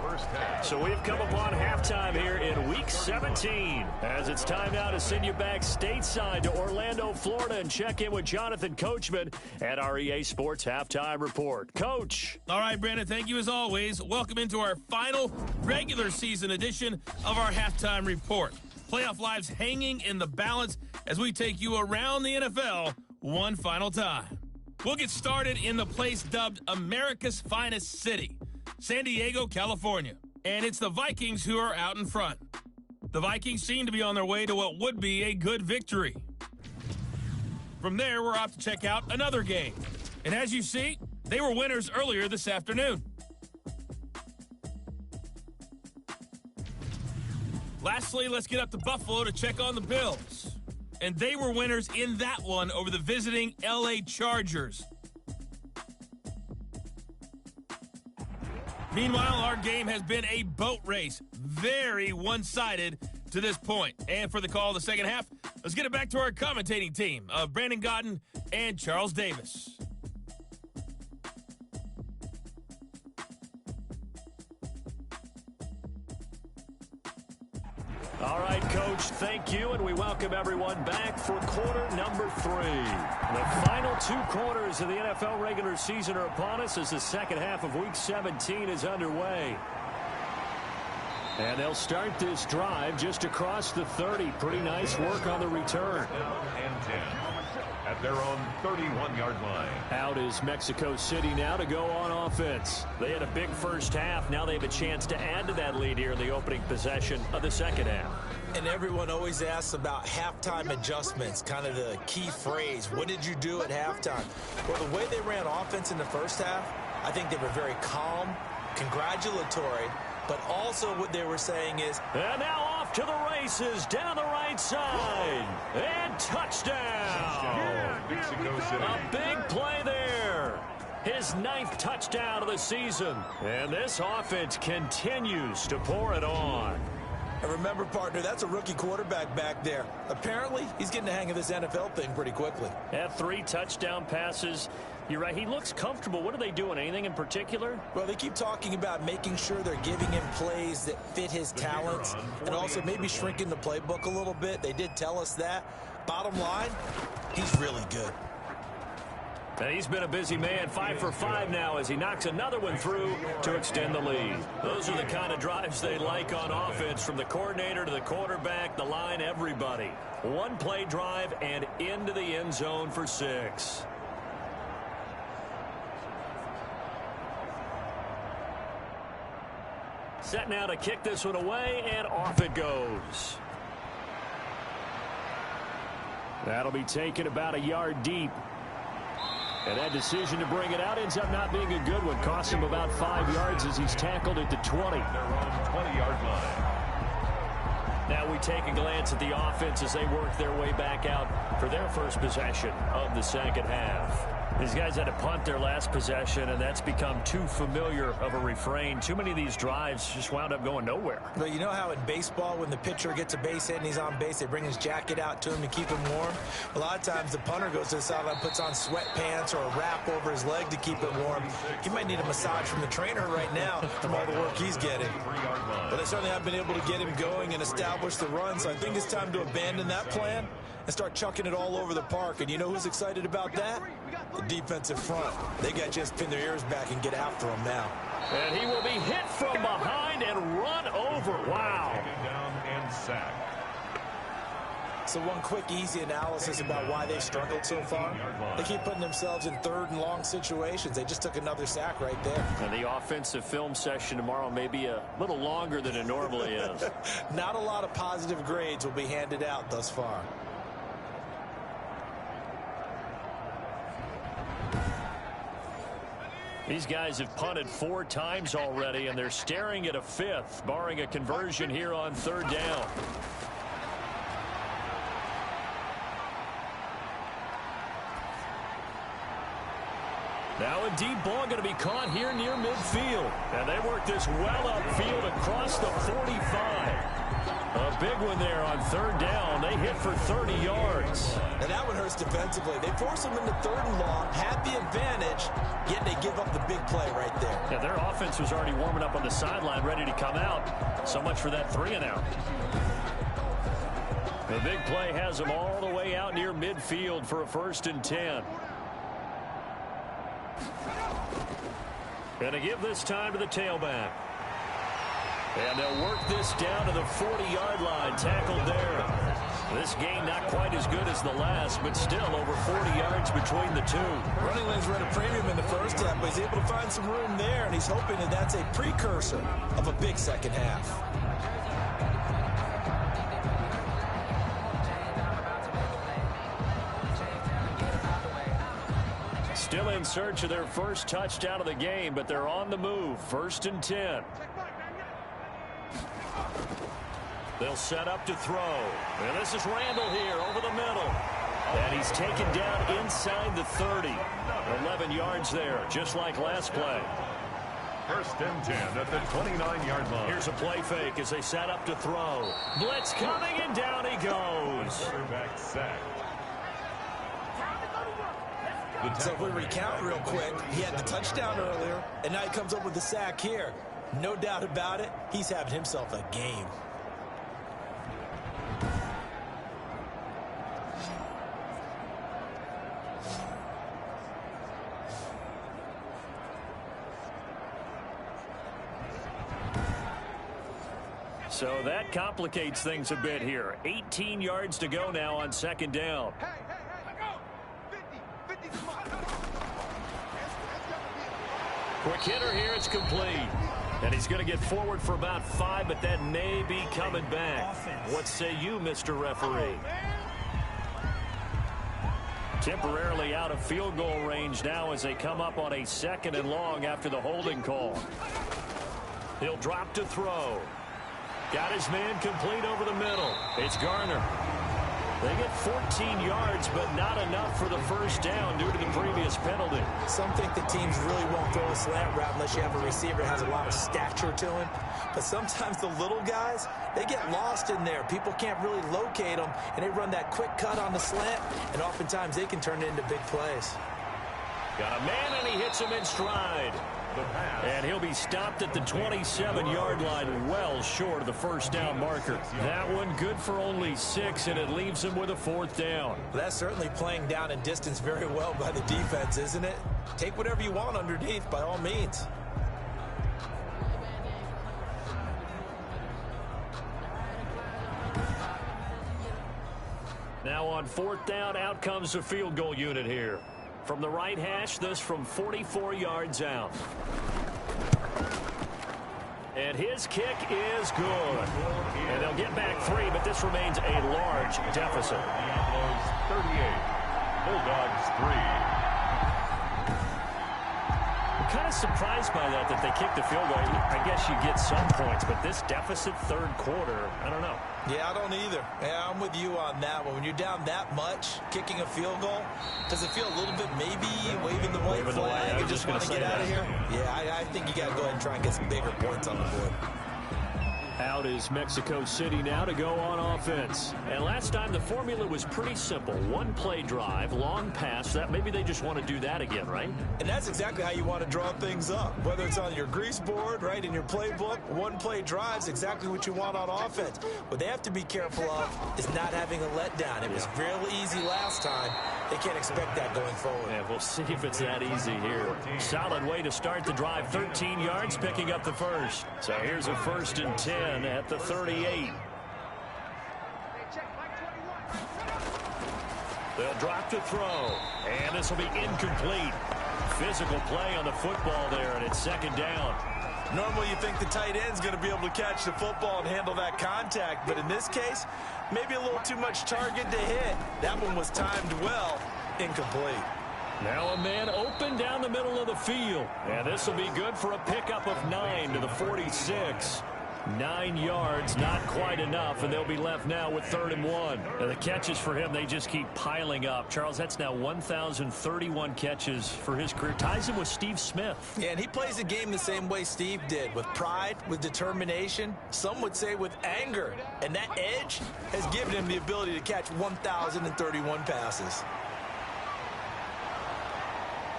S1: So we've come upon halftime here in Week 17. As it's time now to send you back stateside to Orlando, Florida, and check in with Jonathan Coachman at our EA Sports Halftime Report. Coach.
S5: All right, Brandon, thank you as always. Welcome into our final regular season edition of our Halftime Report. Playoff lives hanging in the balance as we take you around the NFL one final time. We'll get started in the place dubbed America's finest city, San Diego, California. And it's the Vikings who are out in front. The Vikings seem to be on their way to what would be a good victory. From there, we're off to check out another game. And as you see, they were winners earlier this afternoon. Lastly, let's get up to Buffalo to check on the Bills. And they were winners in that one over the visiting LA Chargers. Meanwhile, our game has been a boat race, very one-sided to this point. And for the call of the second half, let's get it back to our commentating team of Brandon Gaudin and Charles Davis.
S1: All right, Coach, thank you, and we welcome everyone back for quarter number 3. The final 2 quarters of the NFL regular season are upon us as the second half of Week 17 is underway. And they'll start this drive just across the 30. Pretty nice work on the return.
S4: And 10 at their own 31-yard line.
S1: Out is Mexico City now to go on offense. They had a big first half. Now they have a chance to add to that lead here in the opening possession of the second half.
S2: And everyone always asks about halftime adjustments, kind of the key phrase. What did you do at halftime? Well, the way they ran offense in the first half, I think they were very calm, congratulatory, but also what they were saying is...
S1: And now off to the races, down the right side, and touchdown!
S4: Mexico City.
S1: A big play there. His 9th touchdown of the season. And this offense continues to pour it on.
S2: And remember, partner, that's a rookie quarterback back there. Apparently, he's getting the hang of this NFL thing pretty quickly.
S1: Had 3 touchdown passes. You're right, he looks comfortable. What are they doing? Anything in particular?
S2: Well, they keep talking about making sure they're giving him plays that fit his talents and also maybe shrinking the playbook a little bit. They did tell us that. Bottom line, he's really good.
S1: And he's been a busy man, 5 for 5 now as he knocks another one through to extend the lead. Those are the kind of drives they like on offense, from the coordinator to the quarterback, the line, everybody. 1-play drive and into the end zone for 6. Set now to kick this one away, and off it goes. That'll be taken about a yard deep. And that decision to bring it out ends up not being a good one. Costs him about 5 yards as he's tackled at the 20.
S4: They're on the 20-yard line.
S1: Now we take a glance at the offense as they work their way back out for their first possession of the second half. These guys had to punt their last possession, and that's become too familiar of a refrain. Too many of these drives just wound up going nowhere.
S2: But you know how in baseball, when the pitcher gets a base hit and he's on base, they bring his jacket out to him to keep him warm? A lot of times the punter goes to the sideline, puts on sweatpants or a wrap over his leg to keep it warm. He might need a massage from the trainer right now from all the work he's getting. But they certainly have been able to get him going and establish the run, so I think it's time to abandon that plan and start chucking it all over the park. And you know who's excited about that? The defensive front. They got a chance to pin their ears back and get after him now.
S1: And he will be hit from behind and run over. Wow.
S4: Taken down and sacked.
S2: So one quick, easy analysis about why they've struggled so far. They keep putting themselves in 3rd and long situations. They just took another sack right there.
S1: And the offensive film session tomorrow may be a little longer than it normally is.
S2: Not a lot of positive grades will be handed out thus far.
S1: These guys have punted 4 times already, and they're staring at a 5th, barring a conversion here on 3rd down. Now a deep ball going to be caught here near midfield. And they work this well upfield across the 45. A big one there on 3rd down. They hit for 30 yards.
S2: And that one hurts defensively. They force them into 3rd and long, have the advantage, yet they give up the big play right there.
S1: Yeah, their offense was already warming up on the sideline, ready to come out. So much for that 3-and-out. The big play has them all the way out near midfield for a 1st and 10. Going to give this time to the tailback. And they'll work this down to the 40-yard line. Tackled there. This gain not quite as good as the last, but still over 40 yards between the two.
S3: Running lanes were at a premium in the first half, but he's able to find some room there, and he's hoping that that's a precursor of a big second half.
S1: Still in search of their first touchdown of the game, but they're on the move. 1st and 10. They'll set up to throw. And this is Randall here over the middle. And he's taken down inside the 30. 11 yards there, just like last play.
S4: 1st and 10 at the 29-yard line.
S1: Here's a play fake as they set up to throw. Blitz coming, and down he goes.
S4: Quarterback sacked.
S3: So if we recount real quick, he had the touchdown earlier, and now he comes up with the sack here. No doubt about it, he's having himself a game.
S1: So that complicates things a bit here. 18 yards to go now on 2nd down. Quick hitter here, it's complete. And he's going to get forward for about 5, but that may be coming back. What say you, Mr. Referee? Temporarily out of field goal range now as they come up on a 2nd and long after the holding call. He'll drop to throw. Got his man complete over the middle. It's Garner. They get 14 yards, but not enough for the 1st down due to the previous penalty.
S3: Some think the teams really won't throw a slant route unless you have a receiver that has a lot of stature to him. But sometimes the little guys, they get lost in there. People can't really locate them, and they run that quick cut on the slant, and oftentimes they can turn it into big plays.
S1: Got a man, and he hits him in stride. And he'll be stopped at the 27-yard line, well short of the 1st down marker. That one good for only 6, and it leaves him with a 4th down.
S3: Well, that's certainly playing down and distance very well by the defense, isn't it? Take whatever you want underneath, by all means.
S1: Now on 4th down, out comes the field goal unit here. From the right hash, this from 44 yards out. And his kick is good. And they'll get back 3, but this remains a large deficit.
S4: Diablos 38, Bulldogs 3.
S1: I'm kind of surprised by that they kicked the field goal. I guess you get some points, but this deficit 3rd quarter, I don't know.
S3: Yeah, I don't either. Yeah, I'm with you on that one. When you're down that much, kicking a field goal, does it feel a little bit maybe waving the white flag and just want to get out of here? Yeah, I think you got to go ahead and try and get some bigger points on the board.
S1: Out is Mexico City now to go on offense. And last time the formula was pretty simple. 1-play drive, long pass. That maybe they just want to do that again, right?
S3: And that's exactly how you want to draw things up. Whether it's on your grease board, right, in your playbook, 1-play drive's exactly what you want on offense. What they have to be careful of is not having a letdown. It was real easy last time. They can't expect that going forward.
S1: Yeah, we'll see if it's that easy here. Solid way to start the drive. 13 yards, picking up the 1st. So here's a 1st and 10 at the 38. They'll drop to throw. And this will be incomplete. Physical play on the football there, and it's 2nd down.
S3: Normally you think the tight end's going to be able to catch the football and handle that contact, but in this case, maybe a little too much target to hit. That one was timed well, incomplete.
S1: Now a man open down the middle of the field, and this will be good for a pickup of 9 to the 46. 9 yards, not quite enough, and they'll be left now with 3rd and 1. And the catches for him, they just keep piling up. Charles, that's now 1,031 catches for his career. Ties him with Steve Smith.
S3: Yeah, and he plays the game the same way Steve did, with pride, with determination, some would say with anger. And that edge has given him the ability to catch 1,031 passes.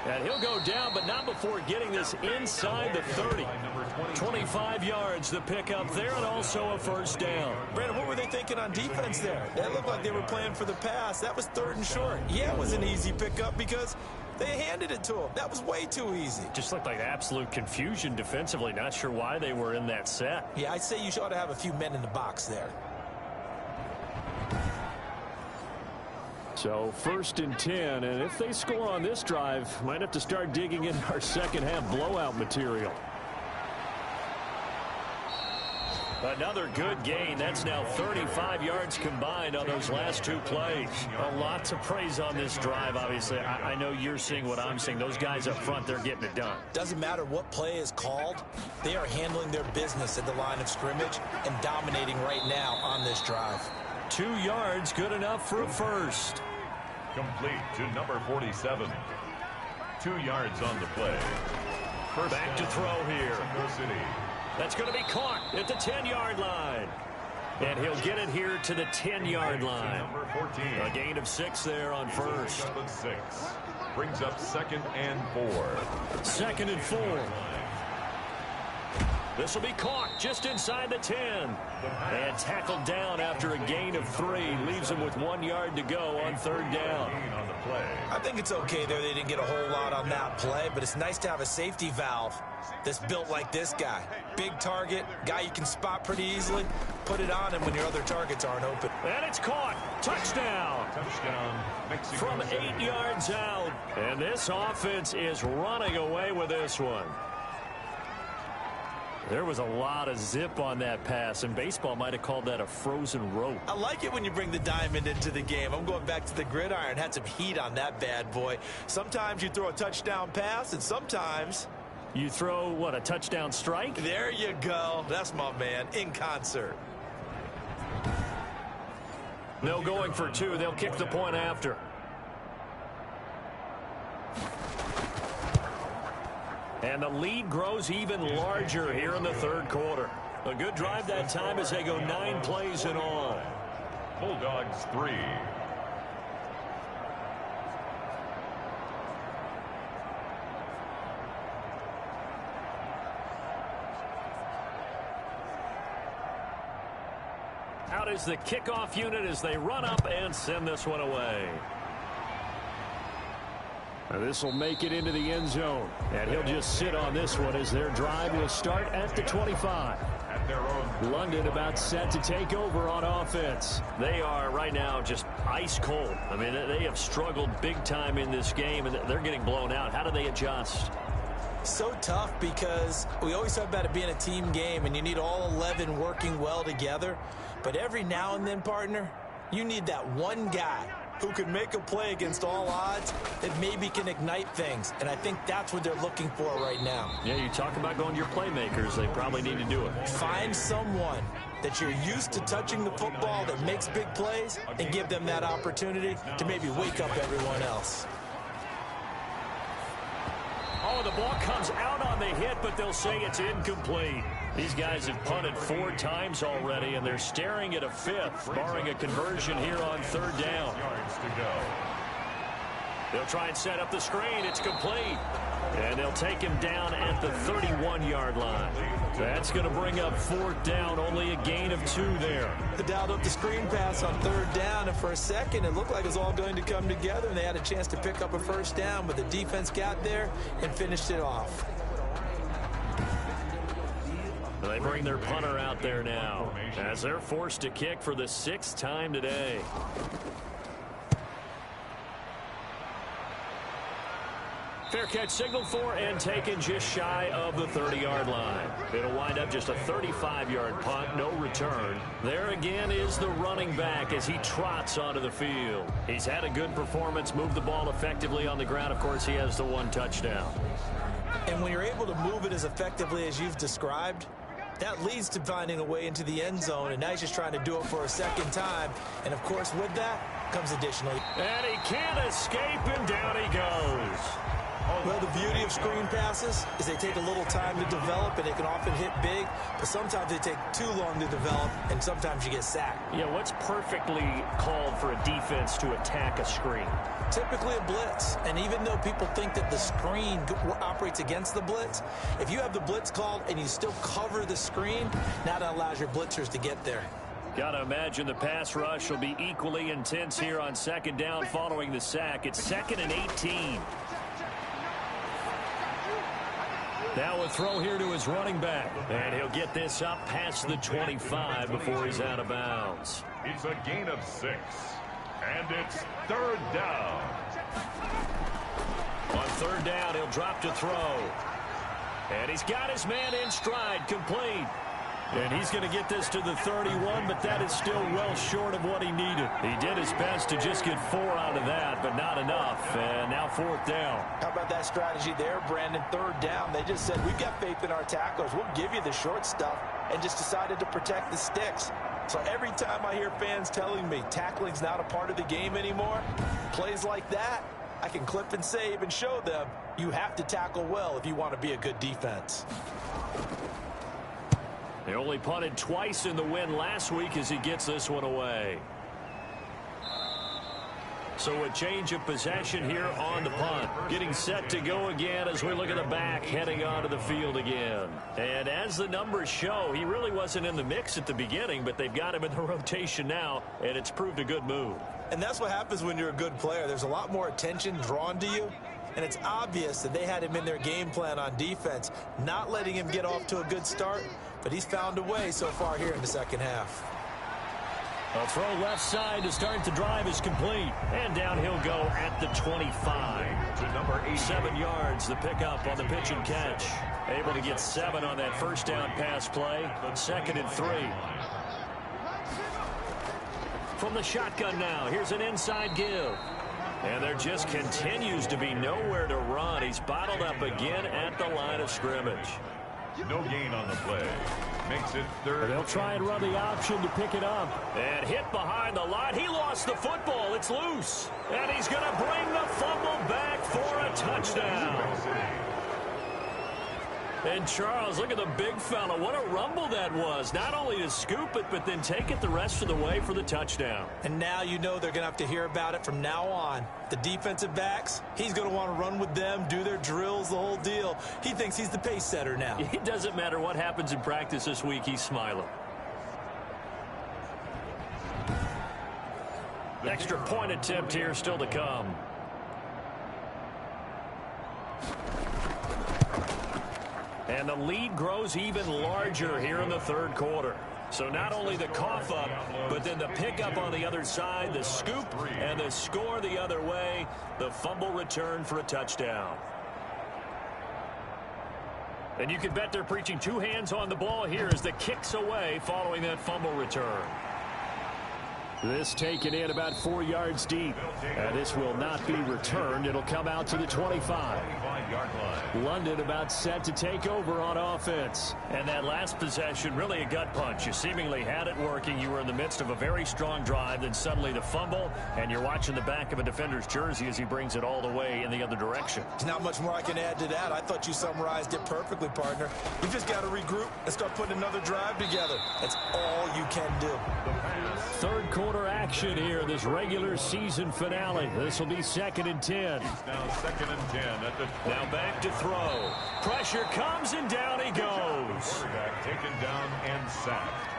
S1: And he'll go down, but not before getting this inside the 30. 25 yards to pick up there, and also a 1st down.
S3: Brandon, what were they thinking on defense there? That looked like they were playing for the pass. That was 3rd and short. Yeah, it was an easy pickup because they handed it to him. That was way too easy.
S1: Just looked like absolute confusion defensively. Not sure why they were in that set.
S3: Yeah, I'd say you ought to have a few men in the box there.
S1: So 1st and 10, and if they score on this drive, might have to start digging in our second half blowout material. Another good gain. That's now 35 yards combined on those last 2 plays.
S5: A lot to praise on this drive, obviously. I know you're seeing what I'm seeing. Those guys up front, they're getting it done.
S2: Doesn't matter what play is called. They are handling their business at the line of scrimmage and dominating right now on this drive.
S1: 2 yards, good enough for a first.
S4: Complete to number 47. 2 yards on the play. First
S1: back to throw here.
S4: City.
S1: That's going to be caught at the 10-yard line. And he'll get it here to the 10-yard line.
S4: Number 14.
S1: A gain of 6 there on first.
S4: 6. Brings up 2nd and 4.
S1: 2nd and 4. This will be caught just inside the 10. And tackled down after a gain of 3. Leaves him with 1 yard to go on 3rd down.
S2: I think it's okay there. They didn't get a whole lot on that play, but it's nice to have a safety valve that's built like this guy. Big target, guy you can spot pretty easily. Put it on him when your other targets aren't open.
S1: And it's caught. Touchdown.
S4: Touchdown, Mexico
S1: from
S4: City.
S1: 8 yards out. And this offense is running away with this one. There was a lot of zip on that pass, and baseball might have called that a frozen rope.
S2: I like it when you bring the diamond into the game. I'm going back to the gridiron. Had some heat on that bad boy. Sometimes you throw a touchdown pass, and sometimes
S1: you throw, what, a touchdown strike?
S2: There you go. That's my man, in concert.
S1: No going for 2. They'll kick the point after. And the lead grows even larger here in the 3rd quarter. A good drive that time as they go 9 plays in all.
S4: Bulldogs 3.
S1: Out is the kickoff unit as they run up and send this one away. This will make it into the end zone. And he'll just sit on this one as their drive will start at the 25.
S4: At their own.
S1: London about set to take over on offense. They are right now just ice cold. I mean, they have struggled big time in this game, and they're getting blown out. How do they adjust?
S2: So tough because we always talk about it being a team game, and you need all 11 working well together. But every now and then, partner, you need that one guy who can make a play against all odds that maybe can ignite things. And I think that's what they're looking for right now.
S1: Yeah, you talk about going to your playmakers. They probably need to do it.
S2: Find someone that you're used to touching the football that makes big plays and give them that opportunity to maybe wake up everyone else.
S1: Oh, the ball comes out on the hit, but they'll say it's incomplete. These guys have punted 4 times already, and they're staring at a 5th, barring a conversion here on 3rd down.
S4: Yards to go.
S1: They'll try and set up the screen. It's complete. And they'll take him down at the 31-yard line. That's going to bring up 4th down, only a gain of 2 there.
S2: They dialed up the screen pass on 3rd down, and for a second it looked like it was all going to come together, and they had a chance to pick up a 1st down, but the defense got there and finished it off.
S1: They bring their punter out there now as they're forced to kick for the 6th time today. Fair catch signaled for and taken just shy of the 30-yard line. It'll wind up just a 35-yard punt, no return. There again is the running back as he trots onto the field. He's had a good performance, moved the ball effectively on the ground. Of course, he has the 1 touchdown.
S2: And when you're able to move it as effectively as you've described, that leads to finding a way into the end zone, and now he's just trying to do it for a 2nd time. And, of course, with that comes additionally.
S1: And he can't escape, and down he goes.
S2: Well, the beauty of screen passes is they take a little time to develop, and they can often hit big, but sometimes they take too long to develop, and sometimes you get sacked.
S1: Yeah, what's perfectly called for a defense to attack a screen?
S2: Typically a blitz, and even though people think that the screen operates against the blitz, if you have the blitz called and you still cover the screen, now that allows your blitzers to get there.
S1: Got to imagine the pass rush will be equally intense here on 2nd down following the sack. It's 2nd and 18. Now a throw here to his running back. And he'll get this up past the 25 before he's out of bounds.
S4: It's a gain of 6. And it's third down.
S1: On third down, he'll drop to throw. And he's got his man in stride, complete. And he's going to get this to the 31, but that is still well short of what he needed. He did his best to just get 4 out of that, but not enough. And now fourth down.
S3: How about that strategy there, Brandon? Third down, they just said, we've got faith in our tacklers. We'll give you the short stuff, and just decided to protect the sticks. So every time I hear fans telling me tackling's not a part of the game anymore, plays like that, I can clip and save and show them you have to tackle well if you want to be a good defense.
S1: They only punted twice in the win last week as he gets this one away. So a change of possession here on the punt. Getting set to go again as we look at the back heading onto the field again. And as the numbers show, he really wasn't in the mix at the beginning, but they've got him in the rotation now, and it's proved a good move.
S3: And that's what happens when you're a good player. There's a lot more attention drawn to you, and it's obvious that they had him in their game plan on defense, not letting him get off to a good start, but he's found a way so far here in the second half.
S1: A throw left side to start the drive is complete. And down he'll go at the 25.
S4: To number 8.
S1: 7 yards, the pickup on the pitch and catch. Able to get 7 on that first down pass play. 2nd and 3. From the shotgun now, here's an inside give. And there just continues to be nowhere to run. He's bottled up again at the line of scrimmage.
S4: No gain on the play. Makes it third.
S1: They'll try and run the option to pick it up. And hit behind the line. He lost the football. It's loose. And he's going to bring the fumble back for a touchdown. And Charles, look at the big fella. What a rumble that was. Not only to scoop it, but then take it the rest of the way for the touchdown.
S3: And now you know they're going to have to hear about it from now on. The defensive backs, he's going to want to run with them, do their drills, the whole deal. He thinks he's the pace setter now.
S1: It doesn't matter what happens in practice this week. He's smiling. Extra point attempt here still to come. And the lead grows even larger here in the third quarter. So not only the cough up, but then the pickup on the other side, the scoop, and the score the other way, the fumble return for a touchdown. And you can bet they're preaching 2 hands on the ball here as the kick's away following that fumble return. This taken in about 4 yards deep. And this will not be returned. It'll come out to the 25. London about set to take over on offense. And that last possession, really a gut punch. You seemingly had it working. You were in the midst of a very strong drive. Then suddenly the fumble. And you're watching the back of a defender's jersey as he brings it all the way in the other direction.
S3: There's not much more I can add to that. I thought you summarized it perfectly, partner. You just got to regroup and start putting another drive together. That's all you can do.
S1: Third quarter action here, this regular season finale. This will be 2nd and 10.
S4: Now 2nd and 10 at the 20.
S1: Now back to throw. Pressure comes and down he goes.
S4: Quarterback taken down and sacked.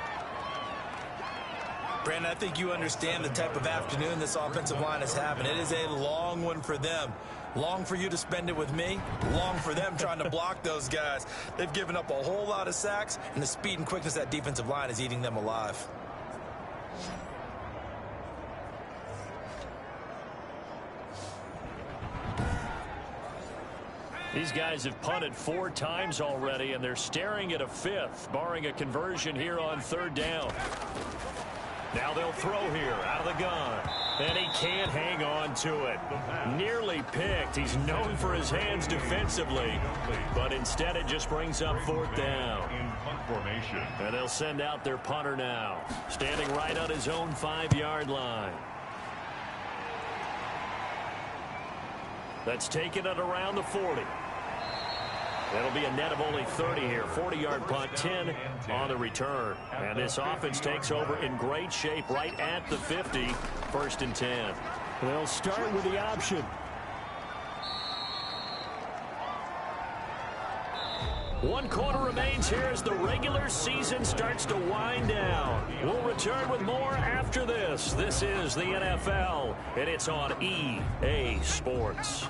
S3: Brandon, I think you understand the type of afternoon this offensive line is having. It is a long one for them. Long for you to spend it with me. Long for them trying to block those guys. They've given up a whole lot of sacks, and the speed and quickness of that defensive line is eating them alive.
S1: These guys have punted 4 times already, and they're staring at a 5th, barring a conversion here on 3rd down. Now they'll throw here out of the gun. And he can't hang on to it. Nearly picked. He's known for his hands defensively, but instead it just brings up 4th down.
S4: In punt formation.
S1: And they'll send out their punter now, standing right on his own 5-yard line. That's taken it around the 40. That'll be a net of only 30 here. 40-yard punt, 10 on the return. And this offense takes over in great shape right at the 50. 1st and 10. They'll start with the option. One quarter remains here as the regular season starts to wind down. We'll return with more after this. This is the NFL, and it's on EA Sports.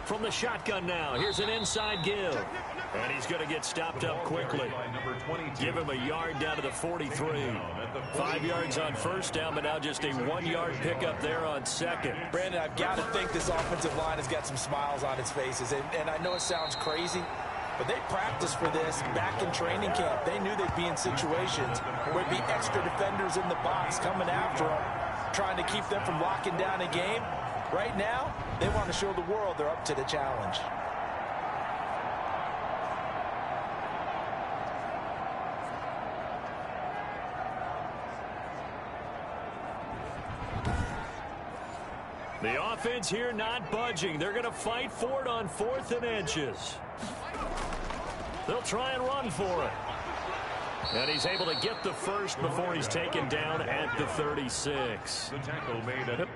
S1: From the the shotgun now. Here's an inside give. And he's going to get stopped up quickly. Give him a yard down to the 43. 5 yards on first down, but now just a 1-yard pickup there on second.
S3: Brandon, I've got to think this offensive line has got some smiles on its faces. And I know it sounds crazy, but they practiced for this back in training camp. They knew they'd be in situations where there'd be extra defenders in the box coming after them, trying to keep them from locking down a game. Right now, they want to show the world they're up to the challenge.
S1: The offense here not budging. They're going to fight for it on 4th and inches. They'll try and run for it. And he's able to get the first before he's taken down at the 36.
S4: The tackle made at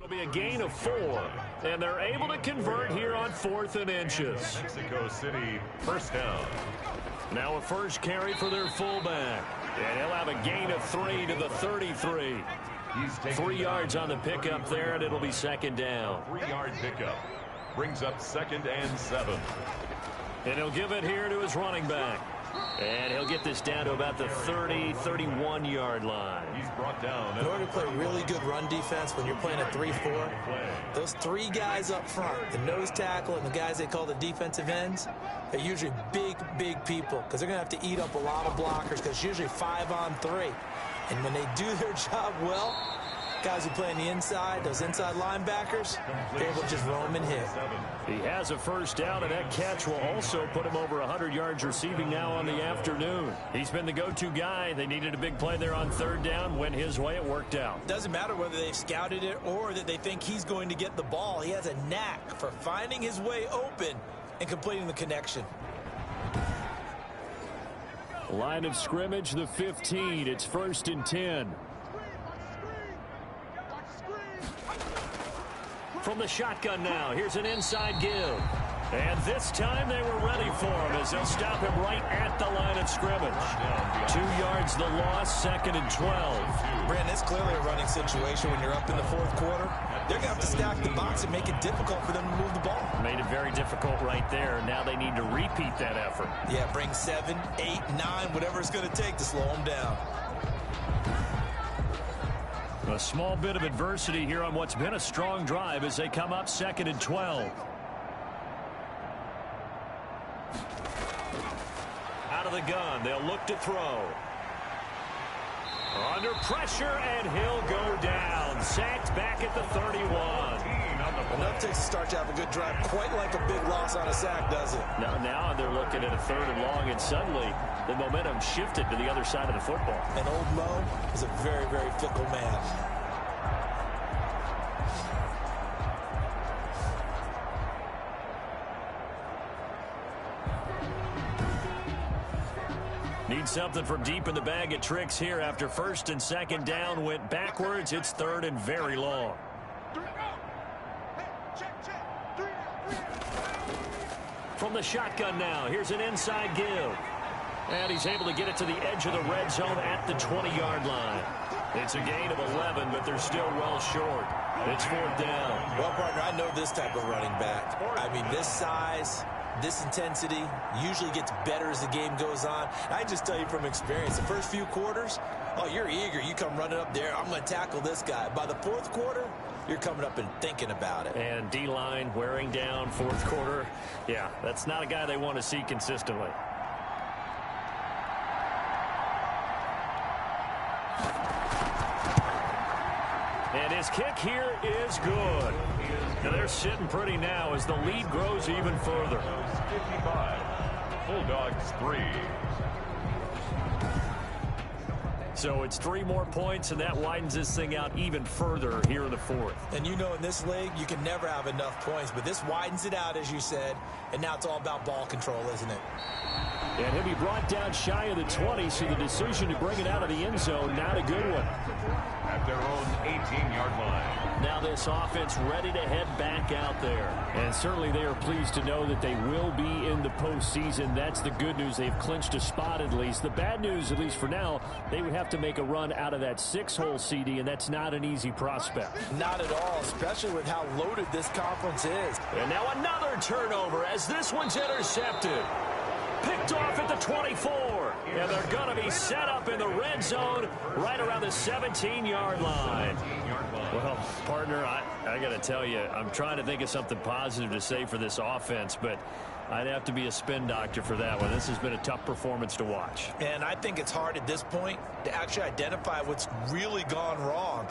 S1: It'll be a gain of 4, and they're able to convert here on 4th and inches.
S4: Mexico City, first down.
S1: Now a first carry for their fullback, and he'll have a gain of 3 to the 33. 3 yards on the pickup there, and it'll be second down.
S4: 3-yard pickup brings up 2nd and 7.
S1: And he'll give it here to his running back. And he'll get this down to about the 30, 31-yard line.
S4: He's brought down.
S2: In order to play really good run defense when you're playing a 3-4, those 3 guys up front, the nose tackle and the guys they call the defensive ends, they're usually big, big people because they're going to have to eat up a lot of blockers because it's usually 5 on 3. And when they do their job well, guys who play on the inside, those inside linebackers, they're able to just roam and hit.
S1: He has a first down, and that catch will also put him over 100 yards receiving now on the afternoon. He's been the go-to guy. They needed a big play there on 3rd down. Went his way. It worked out.
S2: Doesn't matter whether they've scouted it or that they think he's going to get the ball. He has a knack for finding his way open and completing the connection.
S1: Line of scrimmage, the 15. It's 1st and 10. From the shotgun now, here's an inside give. And this time they were ready for him as they'll stop him right at the line of scrimmage. 2 yards the loss, 2nd and 12.
S2: Brandon, it's clearly a running situation when you're up in the 4th quarter. They're going to have to stack the box and make it difficult for them to move the ball.
S1: Made it very difficult right there. Now they need to repeat that effort.
S2: Yeah, bring 7, 8, 9, whatever it's going to take to slow them down.
S1: A small bit of adversity here on what's been a strong drive as they come up 2nd and 12. Out of the gun, they'll look to throw. Under pressure, and he'll go down. Sacked back at the 31.
S2: Enough to start to have a good drive. Quite like a big loss on a sack, does it?
S1: Now they're looking at a 3rd and long, and suddenly the momentum shifted to the other side of the football.
S2: And old Mo is a very, very fickle man.
S1: Need something from deep in the bag of tricks here after 1st and 2nd down went backwards. It's 3rd and very long. From the shotgun now, here's an inside give. And he's able to get it to the edge of the red zone at the 20-yard line. It's a gain of 11, but they're still well short. It's 4th down.
S2: Well, partner, I know this type of running back. I mean, this size, this intensity usually gets better as the game goes on. I just tell you from experience, the first few quarters, oh, you're eager. You come running up there. I'm going to tackle this guy. By the 4th quarter, you're coming up and thinking about it.
S1: And D-line wearing down 4th quarter. Yeah, that's not a guy they want to see consistently. And his kick here is good. Now they're sitting pretty now as the lead grows even further.
S4: 55. Bulldogs 3.
S1: So it's 3 more points, and that widens this thing out even further here in the 4th.
S2: And you know in this league, you can never have enough points, but this widens it out, as you said, and now it's all about ball control, isn't it?
S1: And he'll be brought down shy of the 20, so the decision to bring it out of the end zone, not a good one.
S4: At their own 18-yard line.
S1: Now this offense ready to head back out there. And certainly they are pleased to know that they will be in the postseason. That's the good news. They've clinched a spot at least. The bad news, at least for now, they would have to make a run out of that 6-hole CD, and that's not an easy prospect.
S3: Not at all, especially with how loaded this conference is.
S1: And now another turnover as this one's intercepted. Picked off at the 24. And they're going to be set up in the red zone right around the 17-yard line. Well, partner, I got to tell you, I'm trying to think of something positive to say for this offense, but I'd have to be a spin doctor for that one. This has been a tough performance to watch.
S3: And I think it's hard at this point to actually identify what's really gone wrong.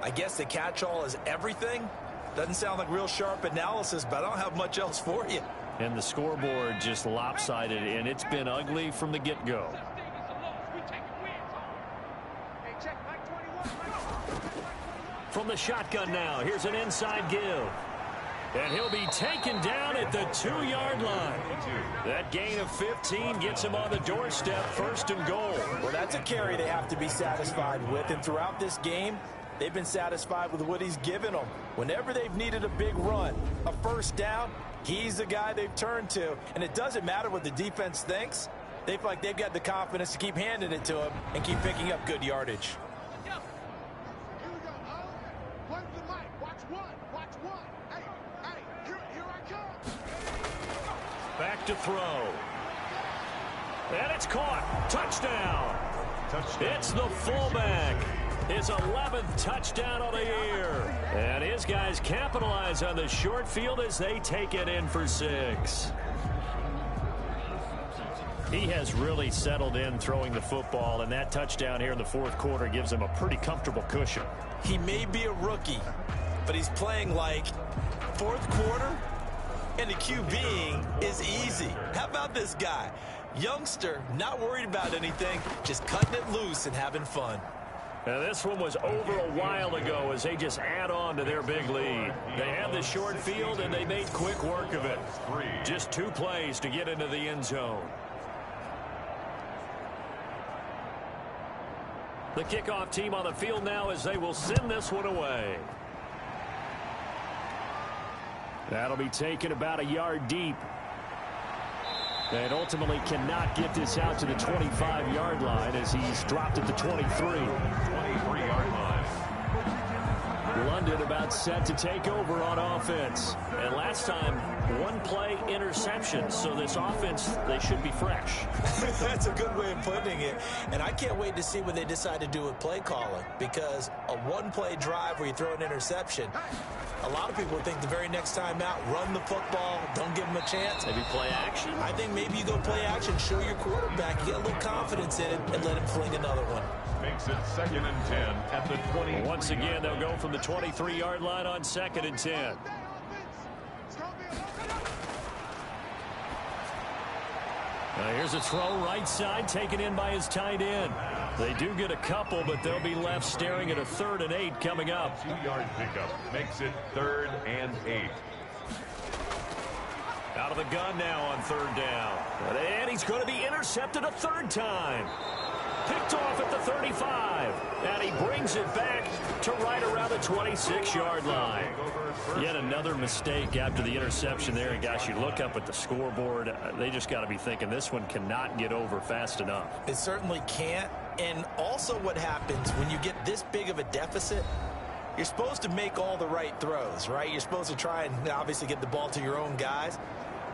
S3: I guess the catch-all is everything. Doesn't sound like real sharp analysis, but I don't have much else for you.
S1: And the scoreboard just lopsided, and it's been ugly from the get-go. From the shotgun now, here's an inside give. And he'll be taken down at the 2-yard line. That gain of 15 gets him on the doorstep, 1st and goal.
S3: Well, that's a carry they have to be satisfied with. And throughout this game, They've been satisfied with what he's given them. Whenever they've needed a big run, a first down, he's the guy they've turned to. And it doesn't matter what the defense thinks. They feel like they've got the confidence to keep handing it to him and keep picking up good yardage.
S1: Back to throw. And it's caught. Touchdown. It's the fullback. His 11th touchdown of the year. And his guys capitalize on the short field as they take it in for 6. He has really settled in throwing the football, and that touchdown here in the fourth quarter gives him a pretty comfortable cushion.
S3: He may be a rookie, but he's playing like fourth quarter, and the QBing is easy. How about this guy? Youngster, not worried about anything, just cutting it loose and having fun.
S1: Now this one was over a while ago as they just add on to their big lead. They had the short field, and they made quick work of it. Just 2 plays to get into the end zone. The kickoff team on the field now as they will send this one away. That'll be taken about a yard deep. And ultimately cannot get this out to the 25-yard line as he's dropped at the 23.
S4: 23-yard line.
S1: London about set to take over on offense. And last time, 1-play interception. So this offense, they should be fresh.
S3: That's a good way of putting it. And I can't wait to see what they decide to do with play calling. Because a 1-play drive where you throw an interception, a lot of people think the very next time out, run the football, don't give them a chance.
S1: Maybe play action?
S3: I think maybe you go play action, show your quarterback, get a little confidence in it, and let him fling another one.
S4: Makes it 2nd and 10 at the 20.
S1: Once again, they'll go from the 23-yard line on 2nd and 10. Now here's a throw right side taken in by his tight end. They do get a couple, but they'll be left staring at a 3rd and 8 coming up.
S4: 2-yard pickup makes it 3rd and 8.
S1: Out of the gun now on 3rd down. And he's going to be intercepted a 3rd time. Picked off at the 35. And he brings it back to right around the 26-yard line. Yet another mistake after the interception there. And gosh, you look up at the scoreboard, they just got to be thinking this one cannot get over fast enough.
S3: It certainly can't. And also what happens when you get this big of a deficit, you're supposed to make all the right throws, right? You're supposed to try and obviously get the ball to your own guys.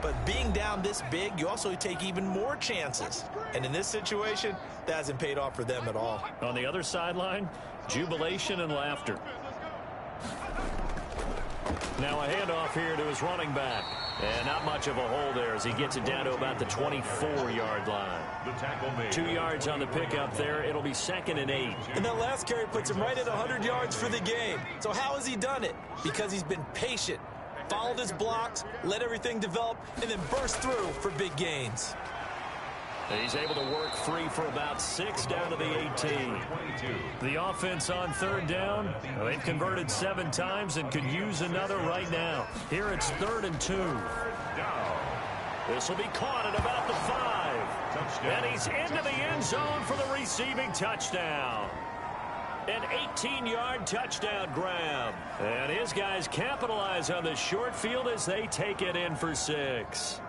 S3: But being down this big, you also take even more chances. And in this situation, that hasn't paid off for them at all.
S1: On the other sideline, jubilation and laughter. Now a handoff here to his running back. And not much of a hole there as he gets it down to about the 24-yard line.
S4: The tackle made.
S1: 2 yards on the pickup there. It'll be 2nd and 8.
S3: And that last carry puts him right at 100 yards for the game. So how has he done it? Because he's been patient, followed his blocks, let everything develop, and then burst through for big gains.
S1: And he's able to work free for about 6 down to the 18. The offense on 3rd down. They've converted 7 times and could use another right now. Here it's 3rd and 2. This will be caught at about the 5.
S4: Touchdown.
S1: And he's into the end zone for the receiving touchdown. An 18-yard touchdown grab. And his guys capitalize on the short field as they take it in for 6.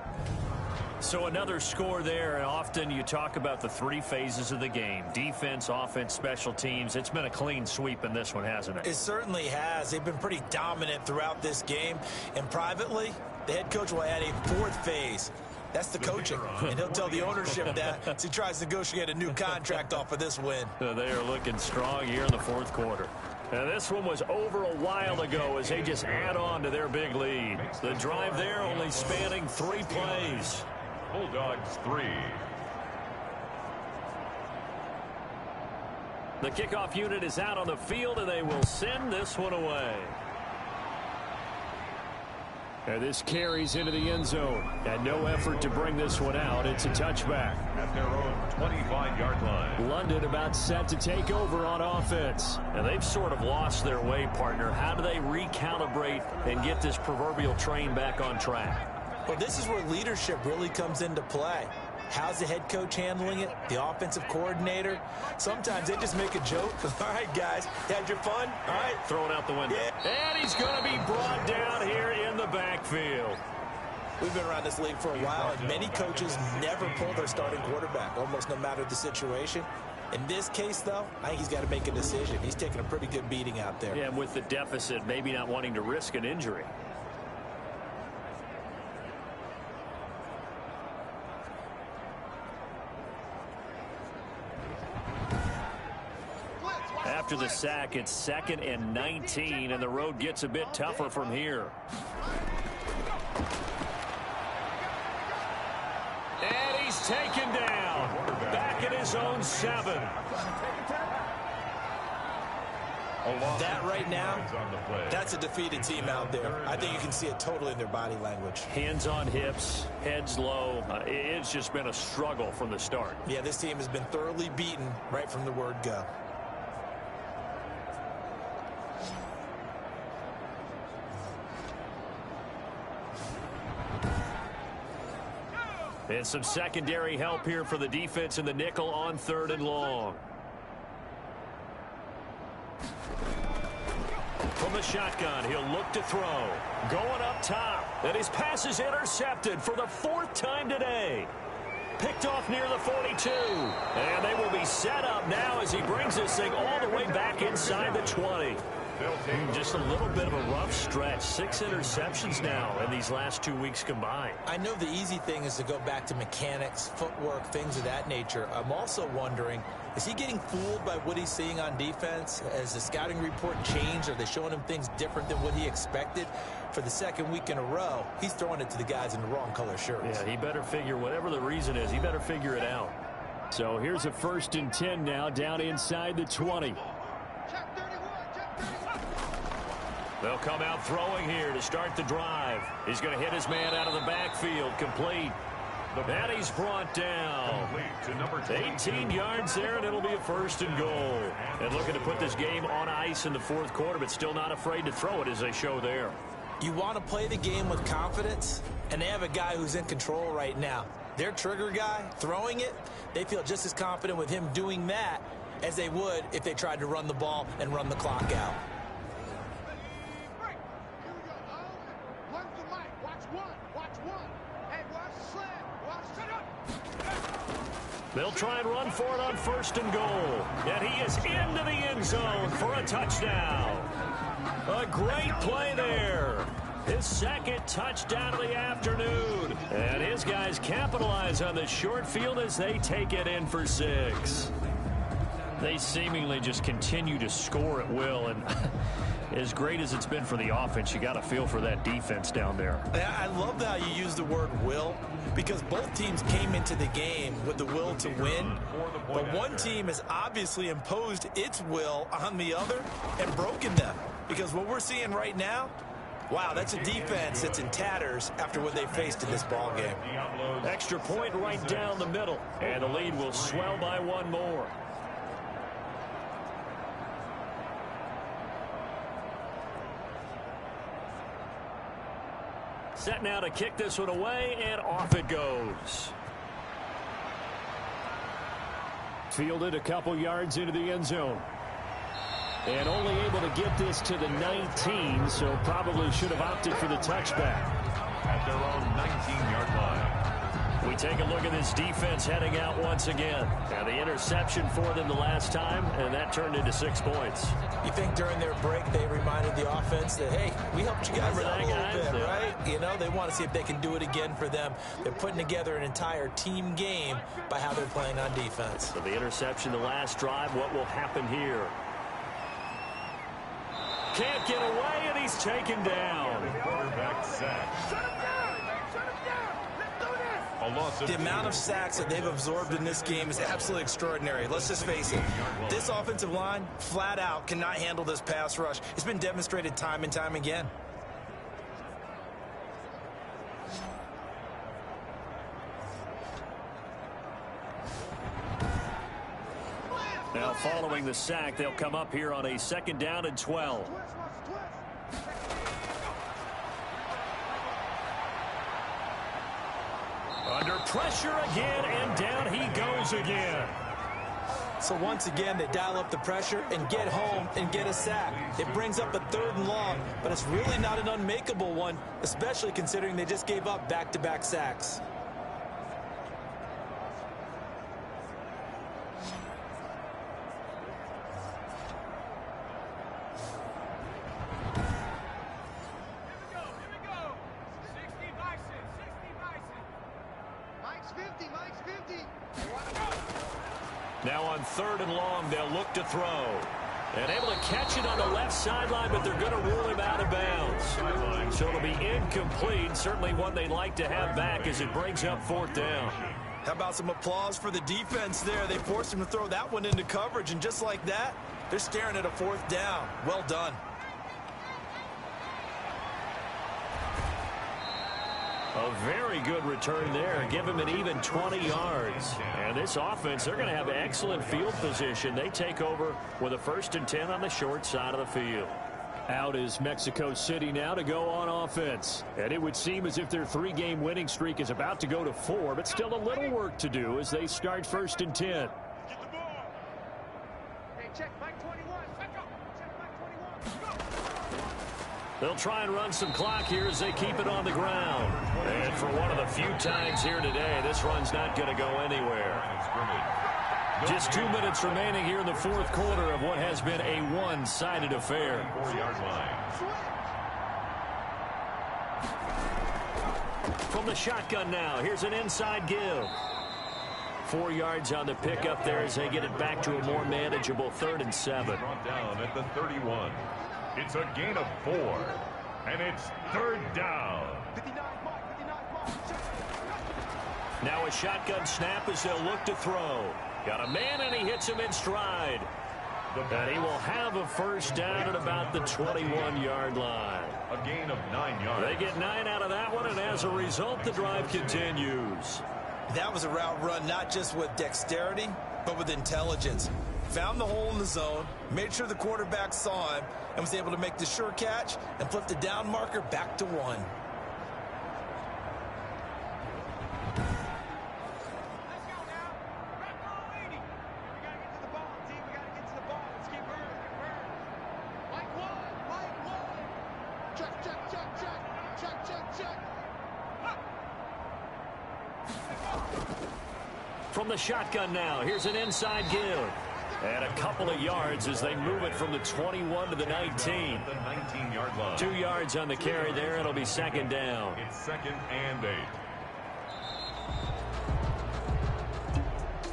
S1: So another score there, and often you talk about the 3 phases of the game. Defense, offense, special teams. It's been a clean sweep in this one, hasn't it?
S3: It certainly has. They've been pretty dominant throughout this game. And privately, the head coach will add a 4th phase. That's the coaching. And he'll tell the ownership that as he tries to negotiate a new contract off of this win.
S1: They are looking strong here in the 4th quarter. And this one was over a while ago as they just add on to their big lead. The drive there only spanning 3 plays.
S4: Bulldogs 3.
S1: The kickoff unit is out on the field, and they will send this one away. And this carries into the end zone. And no effort to bring this one out. It's a touchback.
S4: At their own 25-yard line.
S1: London about set to take over on offense. And they've sort of lost their way, partner. How do they recalibrate and get this proverbial train back on track?
S3: Well, this is where leadership really comes into play.
S2: How's the head coach handling it? The offensive coordinator? Sometimes they just make a joke. All right, guys, had your fun? All right.
S1: Throw it out the window.
S2: Yeah.
S1: And he's going to be brought down here in the backfield.
S2: We've been around this league for a while, and many coaches never pull their starting quarterback, almost no matter the situation. In this case, though, I think he's got to make a decision. He's taking a pretty good beating out there.
S1: Yeah, and with the deficit, maybe not wanting to risk an injury. After the sack, it's 2nd and 19, and the road gets a bit tougher from here. And he's taken down. Back at his own 7.
S2: That right now, that's a defeated team out there. I think you can see it totally in their body language.
S1: Hands on hips, heads low. It's just been a struggle from the start.
S2: Yeah, this team has been thoroughly beaten right from the word go.
S1: And some secondary help here for the defense in the nickel on 3rd and long. From the shotgun, he'll look to throw. Going up top. And his pass is intercepted for the 4th time today. Picked off near the 42. And they will be set up now as he brings this thing all the way back inside the 20. Just a little bit of a rough stretch. 6 interceptions now in these last 2 weeks combined.
S2: I know the easy thing is to go back to mechanics, footwork, things of that nature. I'm also wondering, is he getting fooled by what he's seeing on defense? Has the scouting report changed? Are they showing him things different than what he expected? For the 2nd week in a row, he's throwing it to the guys in the wrong color shirts.
S1: Yeah, he better figure, whatever the reason is, he better figure it out. So here's a 1st and 10 now, down inside the 20. They'll come out throwing here to start the drive. He's going to hit his man out of the backfield, complete. And he's brought down. 18 yards there, and it'll be a 1st and goal. And looking to put this game on ice in the 4th quarter, but still not afraid to throw it as they show there.
S2: You want to play the game with confidence, and they have a guy who's in control right now. Their trigger guy, throwing it, they feel just as confident with him doing that as they would if they tried to run the ball and run the clock out.
S1: They'll try and run for it on 1st and goal. And he is into the end zone for a touchdown. A great play there. His 2nd touchdown of the afternoon. And his guys capitalize on the short field as they take it in for 6. They seemingly just continue to score at will. And as great as it's been for the offense, you got to feel for that defense down there.
S2: I love how you use the word will, because both teams came into the game with the will to win, but one team has obviously imposed its will on the other and broken them, because what we're seeing right now, wow, that's a defense that's in tatters after what they faced in this ball game.
S1: Extra point right down the middle, and the lead will swell by 1 more. Set now to kick this one away, and off it goes. Fielded a couple yards into the end zone. And only able to get this to the 19, so probably should have opted for the touchback.
S4: At their own 19-yard line.
S1: We take a look at this defense heading out once again. Now the interception for them the last time, and that turned into 6 points.
S2: You think during their break they reminded the offense that, hey, we helped you guys out a little bit, right? You know, they want to see if they can do it again for them. They're putting together an entire team game by how they're playing on defense.
S1: So the interception the last drive, what will happen here? Can't get away, and he's taken down.
S4: Quarterback sack.
S2: The amount of sacks that they've absorbed in this game is absolutely extraordinary. Let's just face it. This offensive line, flat out, cannot handle this pass rush. It's been demonstrated time and time again.
S1: Now following the sack, they'll come up here on a 2nd down and 12. Under pressure again, and down he goes again.
S2: So once again, they dial up the pressure and get home and get a sack. It brings up a 3rd and long, but it's really not an unmakeable one, especially considering they just gave up back-to-back sacks.
S1: Now on 3rd and long, they'll look to throw. And able to catch it on the left sideline, but they're going to rule him out of bounds. So it'll be incomplete. Certainly one they'd like to have back as it brings up 4th down.
S3: How about some applause for the defense there? They forced him to throw that one into coverage, and just like that, they're staring at a 4th down. Well done.
S1: A very good return there. Give him an even 20 yards. And this offense, they're going to have excellent field position. They take over with a 1st and 10 on the short side of the field. Out is Mexico City now to go on offense. And it would seem as if their 3-game winning streak is about to go to 4, but still a little work to do as they start 1st and 10.
S6: Get the ball. Hey, check Mike 21. Check Mike 21. Go.
S1: They'll try and run some clock here as they keep it on the ground. And for one of the few times here today, this run's not going to go anywhere. Just 2 minutes remaining here in the 4th quarter of what has been a one-sided affair.
S4: 4-yard line.
S1: From the shotgun now, here's an inside give. 4 yards on the pickup there as they get it back to a more manageable 3rd and 7.
S4: Brought down at the 31. It's a gain of 4, and it's 3rd down.
S1: Now a shotgun snap as they'll look to throw. Got a man, and he hits him in stride. And he will have a 1st down at about the 21-yard line.
S4: A gain of 9 yards.
S1: They get 9 out of that one, and as a result, the drive continues.
S3: That was a route run not just with dexterity, but with intelligence. Found the hole in the zone, made sure the quarterback saw him, and was able to make the sure catch and flip the down marker back to 1.
S1: From the shotgun now, here's an inside give. And a couple of yards as they move it from the 21 to the 19.
S4: The 19-yard line.
S1: 2 yards on the carry there. It'll be 2nd down.
S4: It's 2nd and 8.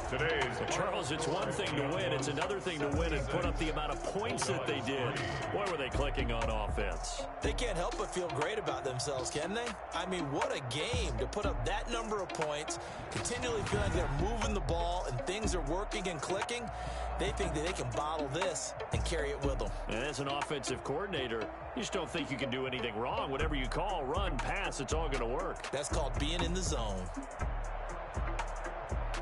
S4: Today's
S1: Charles, it's one thing to win. It's another thing to win and put up the amount of points that they did. Boy, were they clicking on offense.
S2: They can't help but feel great about themselves, can they? I mean, what a game to put up that number of points, continually feeling they're moving the ball and things are working and clicking. They think that they can bottle this and carry it with them.
S1: And as an offensive coordinator, you just don't think you can do anything wrong. Whatever you call, run, pass, it's all going to work.
S2: That's called being in the zone.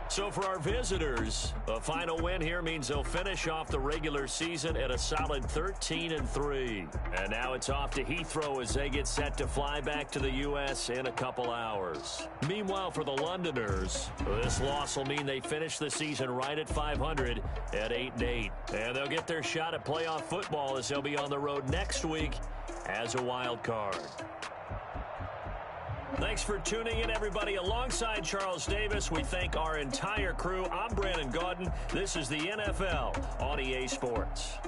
S1: So for our visitors, a final win here means they'll finish off the regular season at a solid 13-3. And now it's off to Heathrow as they get set to fly back to the U.S. in a couple hours. Meanwhile, for the Londoners, this loss will mean they finish the season right at 500 at 8-8. And they'll get their shot at playoff football as they'll be on the road next week as a wild card. Thanks for tuning in, everybody. Alongside Charles Davis, we thank our entire crew. I'm Brandon Gaudin. This is the NFL on EA Sports.